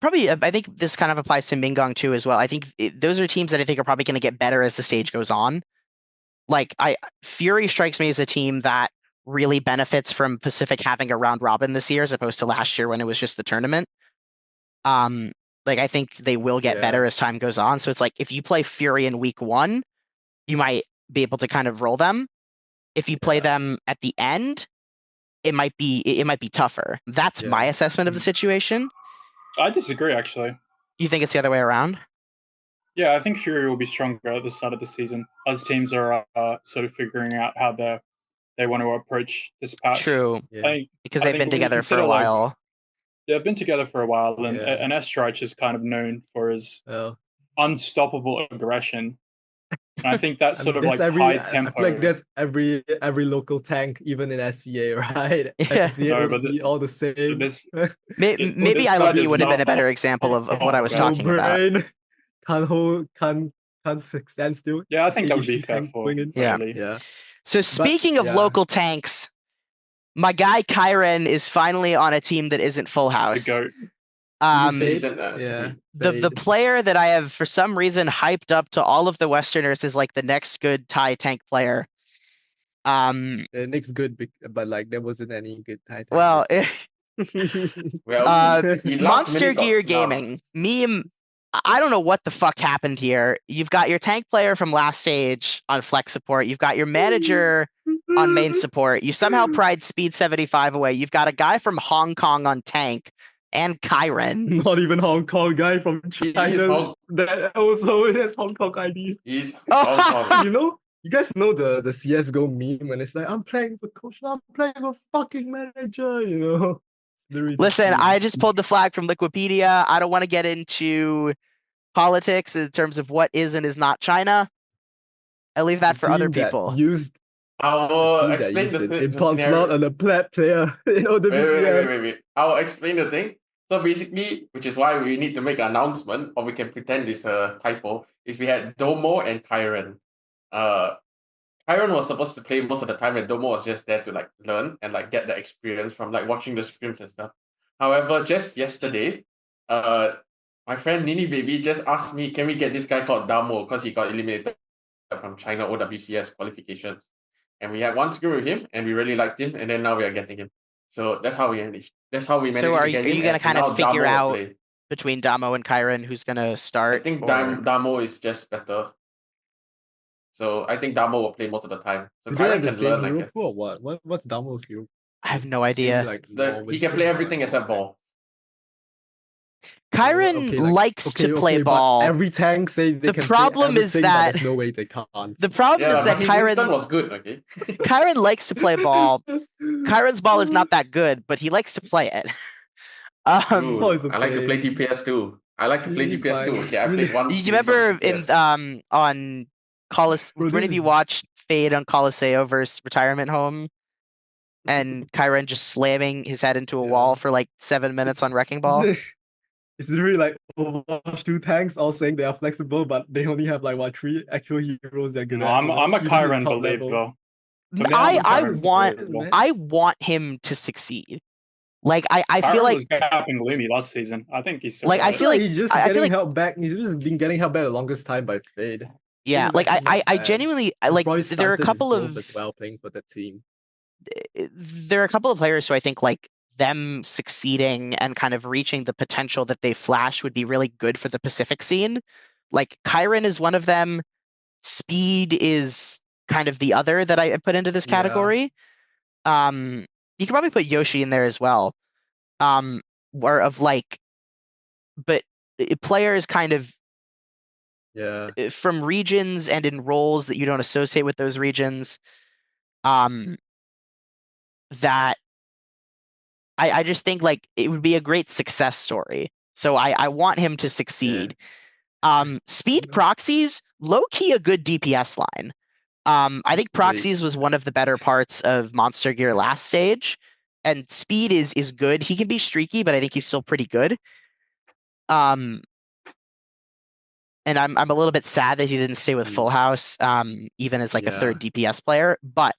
probably, I think this kind of applies to Mingong too as well. I think those are teams that I think are probably going to get better as the stage goes on. Like, Fury strikes me as a team that really benefits from Pacific having a round robin this year as opposed to last year when it was just the tournament. Like, I think they will get better as time goes on. So it's like, if you play Fury in week 1, you might be able to kind of roll them. If you play them at the end, it might be tougher. That's my assessment of the situation. I disagree, actually. You think it's the other way around? Yeah, I think Fury will be stronger at the start of the season as teams are sort of figuring out how they want to approach this patch. True, because they've been together for a while. They've been together for a while, and Estrich is kind of known for his unstoppable aggression. And I think that's sort of like high tempo. I feel like that's every local tank, even in SCA, right? SCA all the same. Maybe I Love You would have been a better example of what I was talking about. Can't stand still. Yeah, I think that would be fair for yeah. So speaking of local tanks, my guy Kyren is finally on a team that isn't Full House. The GOAT. The player that I have for some reason hyped up to all of the Westerners is like the next good Thai tank player. The next good, but like there wasn't any good Thai tank. Well, Monster Gear Gaming. I don't know what the fuck happened here. You've got your tank player from last stage on flex support. You've got your manager on main support. You somehow pried speed 75 away. You've got a guy from Hong Kong on tank and Kyron. Not even Hong Kong guy from He is China that also has Hong Kong ID. He's Hong Kong. You know, you guys know the CS:GO meme when it's like, I'm playing for coach, I'm playing for fucking manager, you know. It's literally the Listen, same. I just pulled the flag from Liquipedia. I don't want to get into politics in terms of what is and is not China. I leave that for other team that people. used I the will team that explain used the an thing. impulse slot and a plat player in OWCS. Wait. I will explain the thing. So basically, which is why we need to make an announcement, or we can pretend it's a typo, is we had Domo and Kyron. Kyron was supposed to play most of the time, and Domo was just there to like learn and like get the experience from like watching the scrims and stuff. However, just yesterday, my friend Nini Baby just asked me, can we get this guy called Damo because he got eliminated from China OWCS qualifications. And we had one scrim with him, and we really liked him, and then now we are getting him. So that's how we managed. That's how we managed So to are get you him. gonna And kind now of figure Damo will out play. between Damo and Kyron who's gonna start? I think or... Damo is just better. So I think Damo will play most of the time. So Do they have Kyron the can same learn, I hero guess. pool or what? What's Damo's hero? I have no It's idea. Like he can play everything except ball. Kyron okay, likes to play but ball. every tank say they The can problem play is everything, but that- there's no way they can't. The problem Yeah, is that but his Winston Kyron was good, okay? Kyron likes to play ball. Kyron's ball is not that good, but he likes to play it. True. ball is I like to play okay. DPS too. I like to play He's DPS too. fine. Okay, I I mean, played one You series of remember in DPS. on Colis? Bro, When this have you is- watched Fade on Coliseo versus Retirement Home? And Kyron just slamming his head into a wall Yeah. for like 7 minutes on Wrecking Ball. It's literally like Overwatch 2 tanks all saying they are flexible, but they only have like what 3 actual heroes they're good No, at. I'm you know? a Even in Kyron top level. believer. To me, I'm a Kyron believer. I want him to succeed. Like I Kyron feel like was gapping Lumi last season. I think he's still Like, got I it. feel like- he's just I feel getting like- held back. He's just been getting held back the longest time by Fade. yeah, He's like actually I not bad. genuinely He's like probably there are a stunted his couple growth of as well playing for the team. there are a couple of players who I think like them succeeding and kind of reaching the potential that they flash would be really good for the Pacific scene. Like Kyron is one of them. Speed is kind of the other that I put into this Yeah. category. You could probably put Yoshi in there as well. Or of like, but players kind of Yeah. from regions and in roles that you don't associate with those regions. That I just think like it would be a great success story. So I want him to succeed. Speed proxies, low key a good DPS line. I think proxies was one of the better parts of Monster Gear last stage, and speed is good. He can be streaky, but I think he's still pretty good. And I'm a little bit sad that he didn't stay with Full House, even as like a third DPS player. But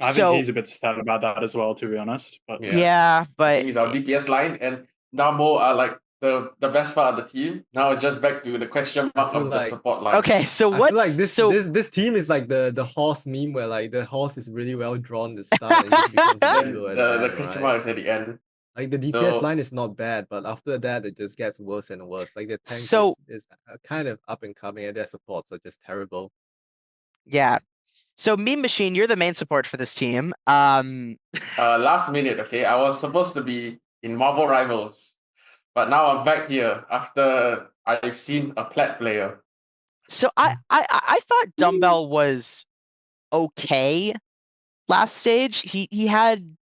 I think he's a bit sad about that as well, to be honest. But yeah, I but think he's our DPS line, and Damo are like the best part of the team. Now it's just back to the question mark feel of the like- support line. okay. So I what? feel like this so this team is like the horse meme where like the horse is really well drawn at the start and just becomes Then evil at the the end, question right? mark is at the end. Like the DPS So- line is not bad, but after that it just gets worse and worse. Like the tank So- is kind of up and coming, and their supports are just terrible. Yeah. So Mememachine, you're the main support for this team. Last minute, okay, I was supposed to be in Marvel Rivals, but now I'm back here after I've seen a plat player. So I thought Dumbbell was okay last stage. He had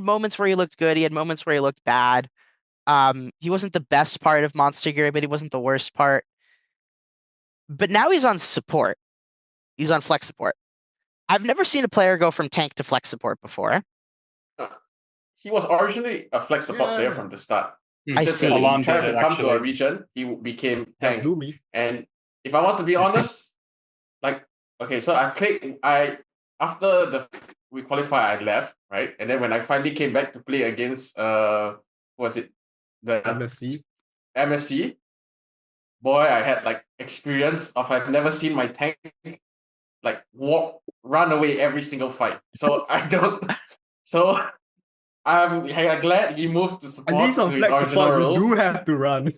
moments where he looked good. He had moments where he looked bad. He wasn't the best part of Monster Gear, but he wasn't the worst part. But now he's on support. He's on flex support. I've never seen a player go from tank to flex support before. He was originally a flex support player Yeah. from the start. I Just see. that when he Alonso tried to did, come to our actually. region, he became That's tank. Lumi. And if I want to be honest, like, okay, so after we qualified, I left, right? And then when I finally came back to play against what was it? The MFC. MFC, boy, I had like experience of I've never seen my tank like run away every single fight. So I don't so I'm glad he moved to At support least to on his flex original support, you role. do have to run.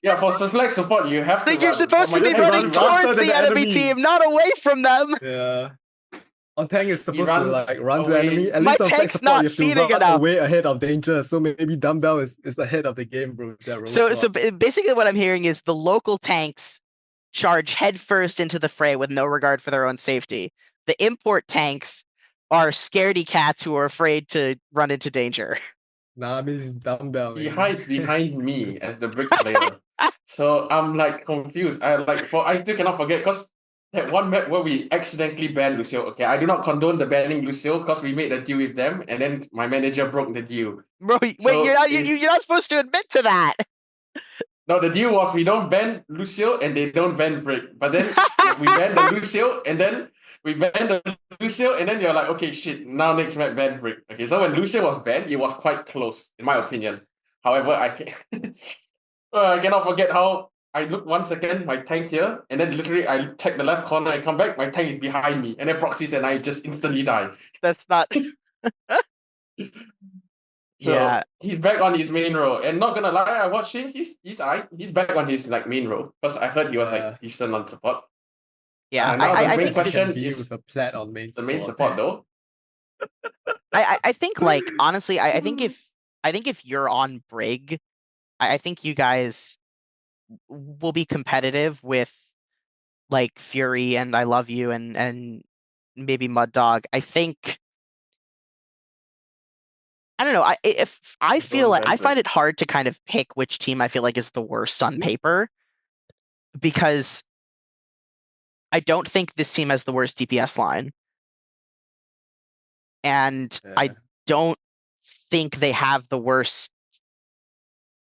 Yeah, for flex support, you have to Like you're run. supposed For to be my You have to running run tank, faster towards than the the enemy enemy. team, not away from them. Yeah. On tank is he supposed to runs like run to away. enemy. At My least on flex tank's support, not you have to feeding run enough. away ahead of danger. So maybe Dumbbell is ahead of the game, bro. with That roll So swap. basically what I'm hearing is the local tanks charge headfirst into the fray with no regard for their own safety. The import tanks are scaredy cats who are afraid to run into danger. Nah, I mean it's Dumbbell. He Man. hides behind me as the brick player. So I'm like confused. I still cannot forget because that one map where we accidentally banned Lucio. Okay, I do not condone the banning Lucio because we made a deal with them and then my manager broke the deal. Bro, wait, So you're not supposed to admit to that. no, the deal was we don't ban Lucio and they don't ban Brick. But then we ban the Lucio and then we ban the Lucio and then you're like, okay, shit, now next map ban Brick. Okay, so when Lucio was banned, it was quite close, in my opinion. However, I cannot forget how I look 1 second, my tank here, and then literally I tag the left corner, I come back, my tank is behind me, and then proxies and I just instantly die. That's not. So Yeah. he's back on his main row, and not gonna lie, I watched him. He's back on his like main row because I heard he was Yeah. like decent on support. Yeah, Now the I main think question this, is with a plat on main the main support. support though. I think like honestly, I think if you're on Brig, I think you guys will be competitive with like Fury and I Love You and maybe Mud Dog. I think I don't know. If I feel Don't like ban I find Brick. it hard to kind of pick which team I feel like is the worst on paper because I don't think this team has the worst DPS line, and I Yeah. don't think they have the worst.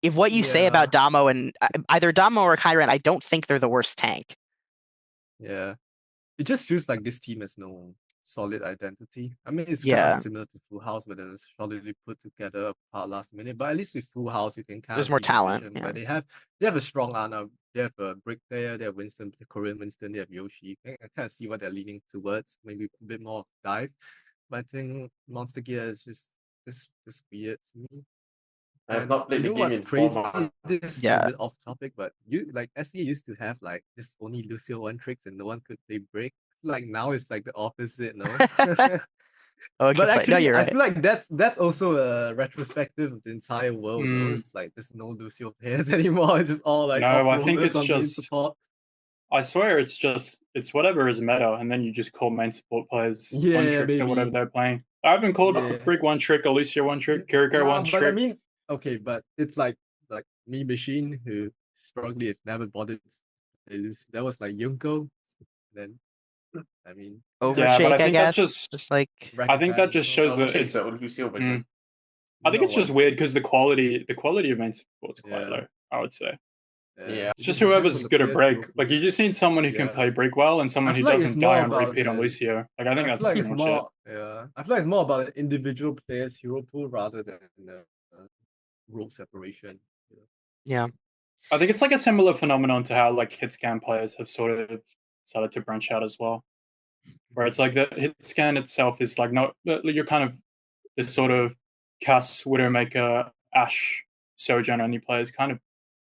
If what you say about Damo and either Damo or Kyren, I don't think they're the worst tank. Yeah. It just feels like this team has no solid identity. I mean, it's kind Yeah. of similar to Full House, but it's solidly put together part last minute. But at least with Full House, you can kind There's of more see talent, division yeah. where they have a strong Ana, they have a Brick player, they have Winston, the Korean Winston, they have Yoshi. I kind of see what they're leaning towards, maybe a bit more dive. But I think Monster Gear is just weird to me. I have not played the You know game what's in 4 crazy? months. This is Yeah. a bit off topic, but you like SE used to have like just only Lucio one tricks and no one could play break. Like now it's like the opposite, no? Oh, But no, actually, you're I right. feel like that's also a retrospective of the entire world. No, Mm. it's like there's no Lucio players anymore. It's just all like No, I think offroaders it's on main just- support. I swear it's whatever is meta, and then you just call main support players one Yeah, tricks or whatever maybe. they're playing. I've been called Yeah. Brig one trick, Alicia one trick, Kiriko Nah, one but trick. I mean, okay, but it's like Mememachine who strongly have never bothered they lose. That was like Yunko. Then I mean Overshake, but I I think that's guess. just- It's like I think that just shows that Overshake it's is the Lucio version. I think it's just weird because the quality of main support's quite Yeah. low, I would say. Yeah. It's just It depends whoever's on the good at player's break. skill Like pool. you just need someone who can Yeah. play break well and someone I who feel like doesn't it's more die on about, repeat on yeah. Lucio. Like I think I that's feel like pretty it's much more I feel like it's more about an individual player's hero pool rather than the role separation. yeah. I think it's like a similar phenomenon to how like hit scan players have sort of started to branch out as well. Where it's like the hit scan itself is like not you're kind of this sort of Cass, Widowmaker, Ashe, Sojourn only players kind of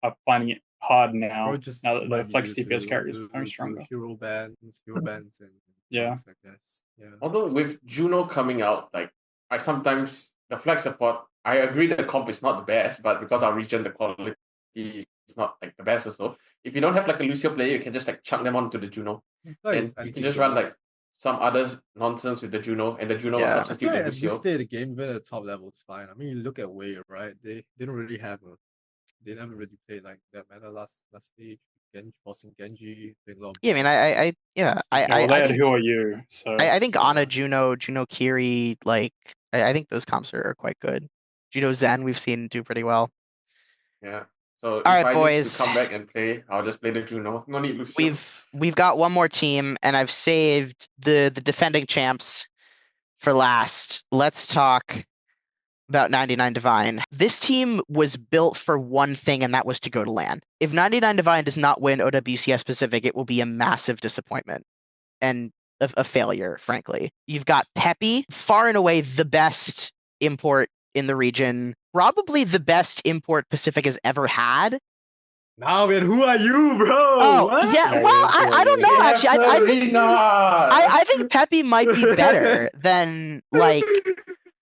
are finding it hard now. Or just Now that the might be flex due DPS to- characters are to- becoming to stronger. Hero bans and Yeah. things, I guess. Yeah. Although with Juno coming out, like I sometimes the flag support, I agree that the comp is not the best, but because our region the quality is not like the best also. If you don't have like a Lucio player, you can just like chuck them onto the Juno. And you can just run like some other nonsense with the Juno, and the Juno will Yeah. I substitute feel the like at this Lucio. stage of the game, even at the top level, it's fine. I mean, you look at Wei, right? They don't really have they never really played like that meta last stage. Forcing Genji, playing a lot of Yeah, I mean, bots. Yeah, well, they I had think Who Are You? So I think Yeah. Ana, Juno, Kiri, like I think those comps are quite good. Juno Zen we've seen do pretty well. Yeah. So if right, I need boys. to come back and play, I'll just play the Juno. No need Lucio. We've got one more team, and I've saved the defending champs for last. Let's talk about 99 Divine. This team was built for one thing, and that was to go to LAN. If 99 Divine does not win OWCS Pacific, it will be a massive disappointment and a failure, frankly. You've got PEPPI, far and away the best import in the region. Probably the best import Pacific has ever had. Nah, man, who are you, bro? Oh, What? yeah. Yeah, Well, who are I don't you? know, actually. Absolutely not. I think PEPPI might be better than, like,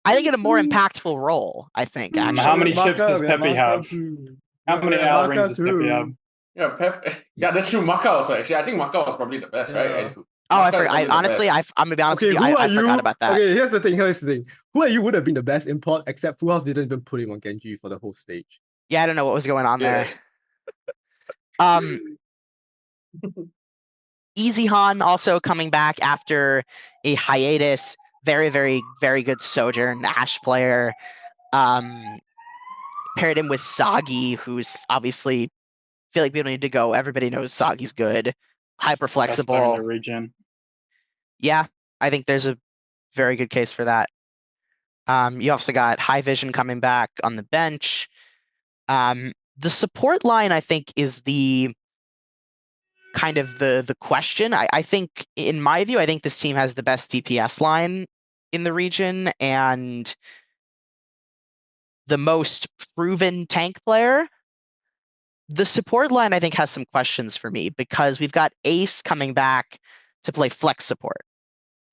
I think in a more impactful role, I think, How actually. many chips Maka, does we have PEPPI Maka have? too. How many Yeah, hour rings Maka does PEPPI have? too. Yeah, yeah, that's true. Maka also actually. I think Maka was probably the best, right? Yeah. And Oh, I Maka is forgot. probably the Honestly, best. I'm gonna be honest Okay, with you. who are I forgot you? about that. Okay, here's the thing. Who are you would have been the best import, except Full House didn't even put him on Genji for the whole stage. Yeah, I don't know what was going on Yeah. there. Um, EasyHan also coming back after a hiatus. Very, very, very good Sojourn Ashe player. Paired him with Sagi, who's obviously, feel like we don't need to go. Everybody knows Sagi's good. Hyper Best player in the flexible. region. Yeah, I think there's a very good case for that. You also got High Vision coming back on the bench. The support line, I think, is the kind of the question. I think, in my view, I think this team has the best DPS line in the region and the most proven tank player. The support line, I think, has some questions for me because we've got Ace coming back to play flex support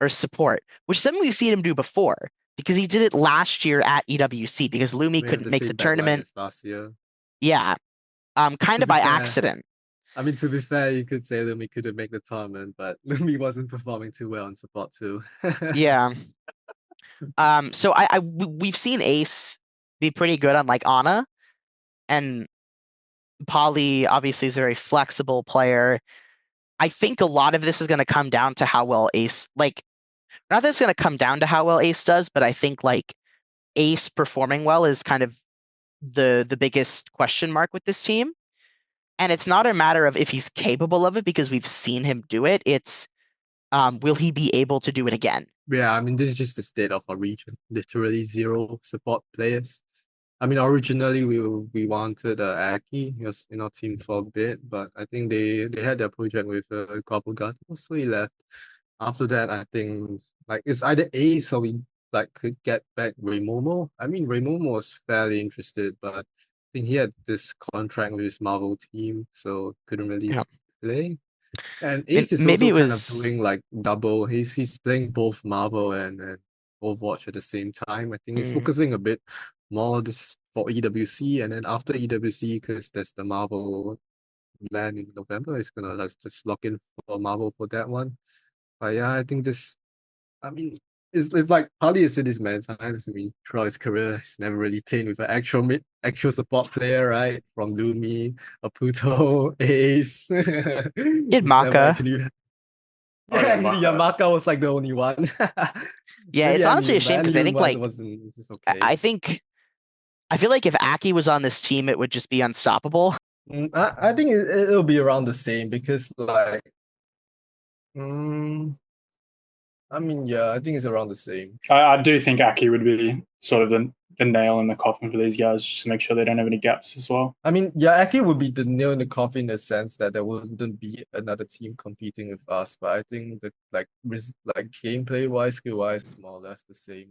or support, which is something we've seen him do before because he did it last year at EWC because Lumi We have couldn't the make the same backline tournament. as last year. Yeah, kind To of be by fair. accident. I mean, to be fair, you could say Lumi couldn't make the tournament, but Lumi wasn't performing too well in support too. Yeah. So we've seen Ace be pretty good on like Ana, and PaLee obviously is a very flexible player. I think a lot of this is going to come down to how well Ace, like, not that it's going to come down to how well Ace does, but I think like Ace performing well is kind of the biggest question mark with this team. And it's not a matter of if he's capable of it because we've seen him do it. It's will he be able to do it again? Yeah, I mean, this is just the state of our region. Literally zero support players. I mean, originally we wanted Ackyyy. He was in our team for a bit, but I think they had their project with Gatos, so he left. After that, I think like it's either Ace or we like could get back Raymomo. I mean, Raymomo was fairly interested, but I think he had this contract with his Marvel team, so couldn't really Yeah. play. And Ace is Maybe also it kind of was doing like double. He's playing both Marvel and Overwatch at the same time. I think he's focusing a bit more this for EWC, and then after EWC, because there's the Marvel land in November, he's gonna let's just lock in for Marvel for that one. But yeah, I think this. I mean, it's like PaLee has said this many times. I mean, throughout his career, he's never really played with an actual support player, right? From Lumi, Aputo, Ace. Did He's never Maka. actually. Oh, yeah, Yeah, Maka. Maka was like the only one. Yeah, Maybe it's honestly a Anyun, but shame because I think Anyun like wasn't just okay. I feel like if Ackyyy was on this team, it would just be unstoppable. I think it'll be around the same because like, I mean, yeah, I think it's around the same. I do think Ackyyy would be sort of the nail in the coffin for these guys, just to make sure they don't have any gaps as well. I mean, yeah, Ackyyy would be the nail in the coffin in the sense that there wouldn't be another team competing with us. But I think that like gameplay wise, skill wise, it's more or less the same.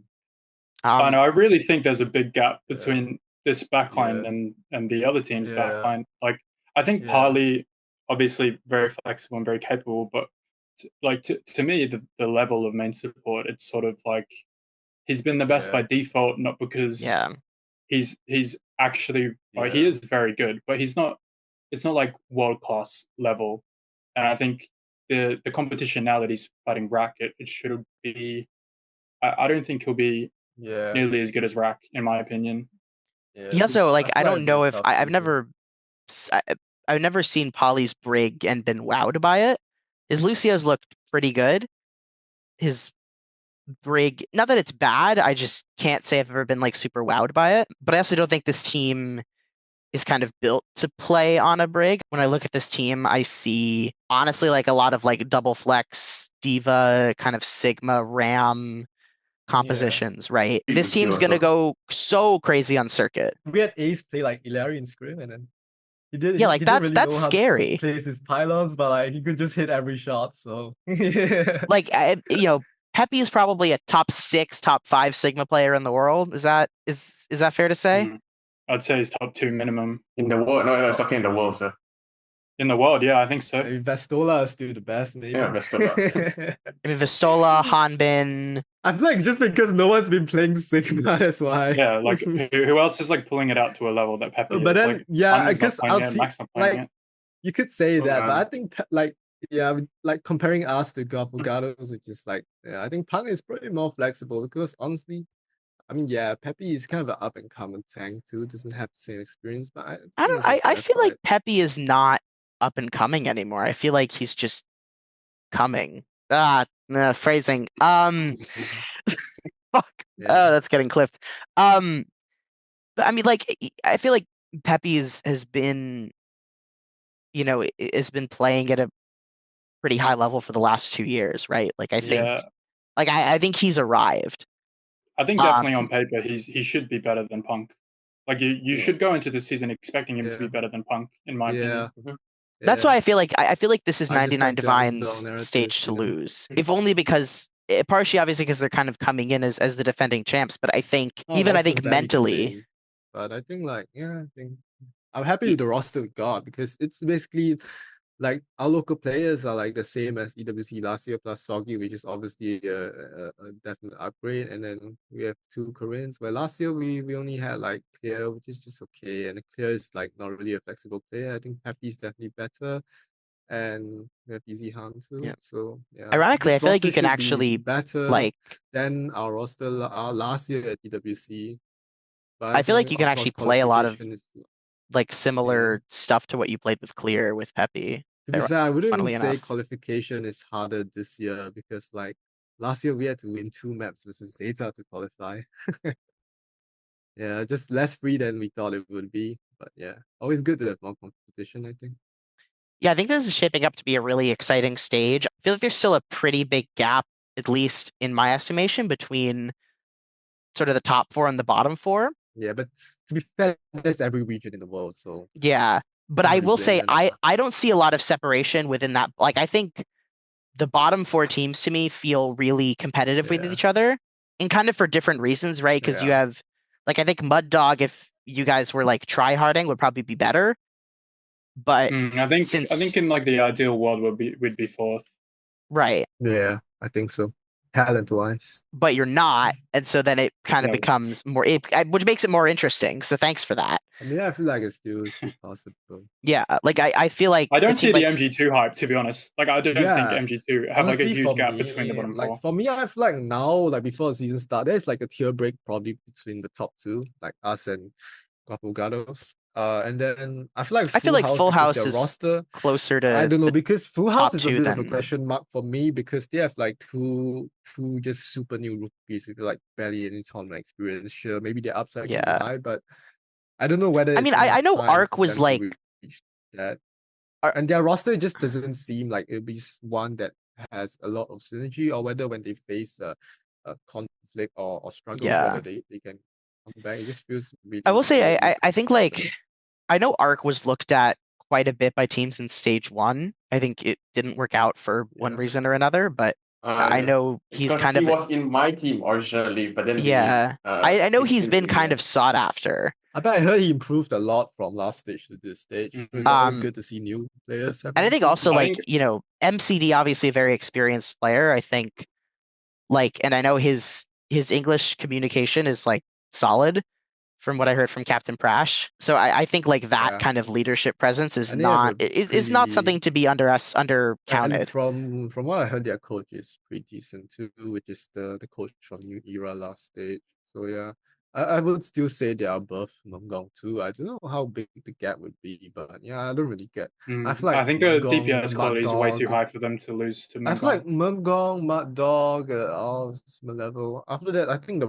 I know. I really think there's a big gap between this backline and the other team's backline. Like, I think PaLee, obviously very flexible and very capable, but to me, the level of main support, it's sort of like he's been the best by default, not because he's actually he is very good, but he's not. It's not like world class level, and I think the competition now that he's fighting Racket, it should be. I don't think he'll be nearly as good as Rack, in my opinion. He also like I don't know if I've never seen PaLee's Brig and been wowed by it. His Lucio's looked pretty good. His Brig, not that it's bad, I just can't say I've ever been like super wowed by it. But I also don't think this team is kind of built to play on a Brig. When I look at this team, I see honestly like a lot of like double flex, Diva, kind of Sigma, Ram compositions, right? This team's gonna go so crazy on circuit. We had Ace play like Ilari in Scrim, and then he did. Yeah, like he didn't really that's know how scary. to place his pylons, but like he could just hit every shot. So like PEPPI is probably a top 6, top 5 Sigma player in the world. Is that fair to say? I'd say he's top 2 minimum. In the world, no, I was talking in the world, sir. In the world, yeah, I think so. Maybe Vestola is still the best, maybe. Yeah, Vestola. I mean, Vistola, Hanbin. I'm like, just because no one's been playing Sigma, that's why. Yeah, like who else is like pulling it out to a level that PEPPI is? But then, Like, yeah, I Hanbin's guess not playing it, Max not playing it. You could say Oh, that, but I think like, yeah, like comparing us to Gatos, which is like, yeah, I think PaLee is pretty more flexible because honestly, I mean, yeah, PEPPI is kind of an up and coming tank too. Doesn't have the same experience, but I think it's a I fair feel like fight. PEPPI is not up and coming anymore. I feel like he's just coming. Phrasing. Fuck. Yeah. Oh, that's getting clipped. But I mean, like, I feel like PEPPI has been, has been playing at a pretty high level for the last 2 years, right? Like, I think, I think he's arrived. I think definitely on paper he should be better than Punk. Like you should go into the season expecting him to be better than Punk, in my opinion. That's why I feel like this is I just 99 like the Divine's underdog narrative, stage to you know? lose. If only because partially obviously because they're kind of coming in as the defending champs, but I think I think roster's barely the mentally, same, but I think like, yeah, I think I'm happy with the roster we got because it's basically like our local players are like the same as EWC last year plus Soggy, which is obviously a definite upgrade. And then we have 2 Koreans, where last year we only had like Clear, which is just okay. And Clear is like not really a flexible player. I think PEPPI is definitely better. And we have Easy Han too. Yeah. So yeah. Ironically, I this feel like you roster can should be actually better like than our roster last year at EWC. But I feel like think, you can of actually course, play a lot of qualification is, like similar stuff to what you played with Clear with PEPPI. to be fair, I wouldn't funnily say enough. qualification is harder this year because like last year we had to win 2 maps versus Zeta to qualify. Yeah, just less free than we thought it would be. But yeah, always good to have more competition, I think. Yeah, I think this is shaping up to be a really exciting stage. I feel like there's still a pretty big gap, at least in my estimation, between sort of the top 4 and the bottom 4. Yeah, but to be fair, that's every region in the world, so yeah. But I will say I don't see a lot of separation within that. Like, I think the bottom 4 teams to me feel really competitive with each other, and kind of for different reasons, right? Because you have, like, I think Mud Dog, if you guys were like try-harding, would probably be better. But I think in like the ideal world we'd be 4th. Right. Yeah, I think so. Talent-wise. But you're not, and so then it kind of becomes more, which makes it more interesting. So thanks for that. I mean, I feel like it's still possible. Yeah, like I feel like I don't see the MG2 hype, to be honest. Like I don't think MG2 have like a huge gap between the bottom 4. Like for me, I feel like now, like before the season start, there's like a tier break probably between the top 2, like us and Gatos. And then I feel like Full House their is roster closer to, I don't know, because Full House is a bit of a than... question mark for me because they have like two just super new rookies with like barely any tournament experience. Sure, maybe their upside can be high, but I don't know whether I mean, I know Arc was like that. And their roster just doesn't seem like it'll be one that has a lot of synergy, or whether when they face a conflict or struggles, whether they can come back. It just feels really. I will say, I think like I know Arc was looked at quite a bit by teams in stage 1. I think it didn't work out for one reason or another, but I know he's kind of. He was in my team originally, but then I know he's been kind of sought after. I bet I heard he improved a lot from last stage to this stage. It's always good to see new players. And I think also MCD, obviously a very experienced player. I think and I know his English communication is like solid from what I heard from Captain Prash. So I think like that kind of leadership presence is not something to be undercounted. And from what I heard, their coach is pretty decent too, which is the coach from New Era last stage. So yeah. I would still say they are above Gong too. I don't know how big the gap would be, but yeah, I don't really get. I feel like I think the DPS quality is way too high for them to lose to I feel like Gong, Mud Dog, all similar level. After that, I think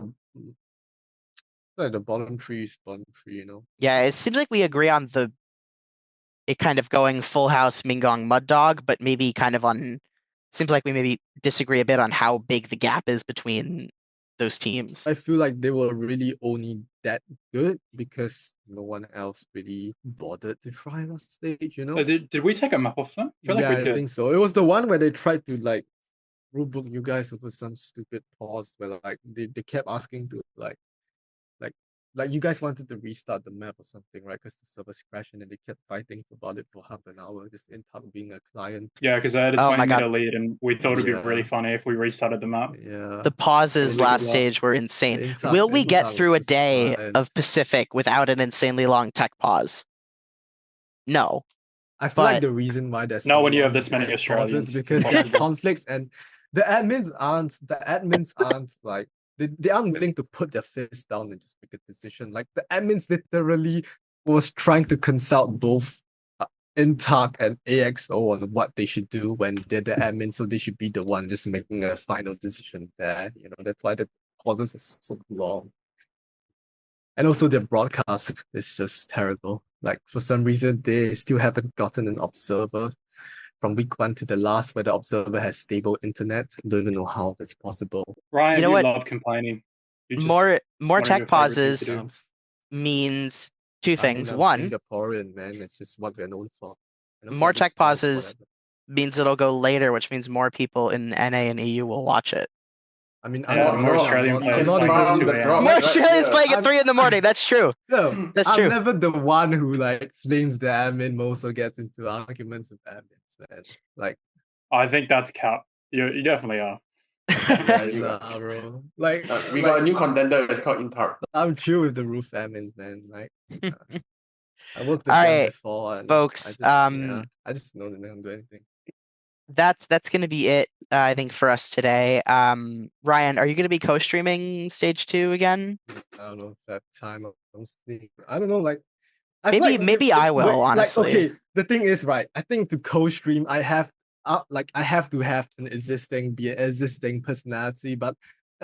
the bottom 3 is bottom 3, you know. Yeah, it seems like we agree on it kind of going Full House, Mingong, Mud Dog, but maybe kind of on. Seems like we maybe disagree a bit on how big the gap is between those teams. I feel like they were really only that good because no one else really bothered to try last stage, you know? Did we take a map off them? I feel like we did. I think so. It was the one where they tried to like rulebook you guys over some stupid pause where like they kept asking to like you guys wanted to restart the map or something, right? Because the servers crashed and then they kept fighting about it for half an hour, just in top being a client. Yeah, because I had a Oh my 20-meter lead, and we thought it'd be really Yeah. funny if we restarted the map. Yeah. The pauses Really good last luck. stage were insane. Intak- Will we get Intak through was a just day client. of Pacific without an insanely long tech pause? No. I feel like But- the reason why there's Not so when you have long this many tech Australians. pauses because there are conflicts and the admins aren't like they aren't willing to put their fist down and just make a decision. Like the admins literally was trying to consult both Intak and AXO on what they should do when they're the admin, so they should be the one just making a final decision there. You know, that's why the pauses are so long. And also their broadcast is just terrible. Like for some reason they still haven't gotten an observer from week 1 to the last where the observer has stable internet. Don't even know how that's possible. Ryan, You know you what? love complaining. You just- More it's one of tech your favorite things to pauses do. I'm, means two I things. mean, I'm One, Singaporean, man. It's just what we're known for. And also more this tech house, pauses whatever. means it'll go later, which means more people in NA and EU will watch it. I mean, Yeah, I'm more not- Australian I'm players not playing even- at 2 the a.m. drop. More right, Australians yeah. playing at I'm- 3 in the morning. That's true. No, That's I'm true. never the one who like flames the admin most or gets into arguments with admins, man. Like, I think that's cap. You definitely are. Yeah, you nah, got. bro. Like, We like, got a new contender. It's called Intar. I'm chill with the roof admins, man. Like, I worked with All them right, before, and folks, I just know that they don't do anything. that's gonna be it, I think, for us today. Ryan, are you gonna be co-streaming stage 2 again? I don't know if that time honestly. I don't know, like I feel Maybe- like maybe I will, honestly. Like, okay, the thing is, right? I think to co-stream, I have to have an existing personality, but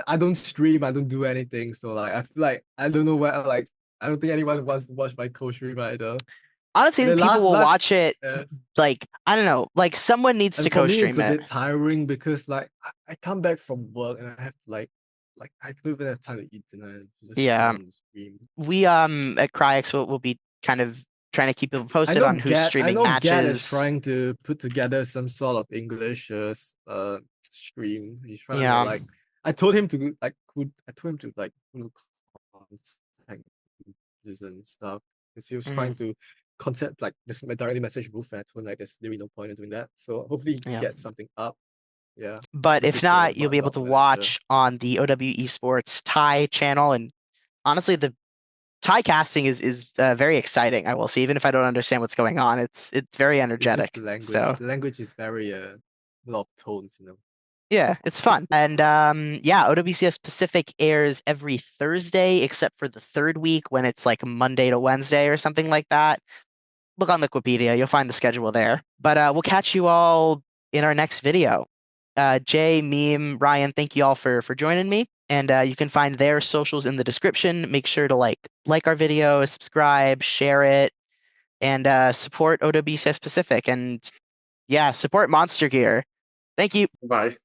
I don't stream, I don't do anything. So like I feel like I don't know where like I don't think anyone wants to watch my co-stream either. Honestly, The people will last- watch it. Uh, Like, I don't know, like someone needs to and for me, co-stream it's a it. bit tiring because like I come back from work and I have to like I don't even have time to eat dinner. And just Yeah. turn on the stream. We at rXis will be kind of trying to keep people I posted know on who's streaming I know Gad is matches. trying to put together some sort of English stream. He's trying Yeah. to like I told him to like put comments and stuff because he was Mhm. trying to concept like just directly message Roof and I told him like there's really no point in doing that. So hopefully he Yeah. gets something up. Yeah. But With if his not, story you'll be able about to Manager. watch on the OWE Sports Thai channel. And honestly, the Thai casting is very exciting. I will say, even if I don't understand what's going on, it's very It's energetic. just the language. So The language is very a lot of tones, you know. yeah, it's fun. And yeah, OWCS Pacific airs every Thursday, except for the third week when it's like Monday to Wednesday or something like that. Look on Wikipedia, you'll find the schedule there. But we'll catch you all in our next video. Jay, Meme, Ryan, thank you all for joining me. And you can find their socials in the description. Make sure to like our video, subscribe, share it, and support OWCS Pacific. And yeah, support Monster Gear. Thank you. Bye.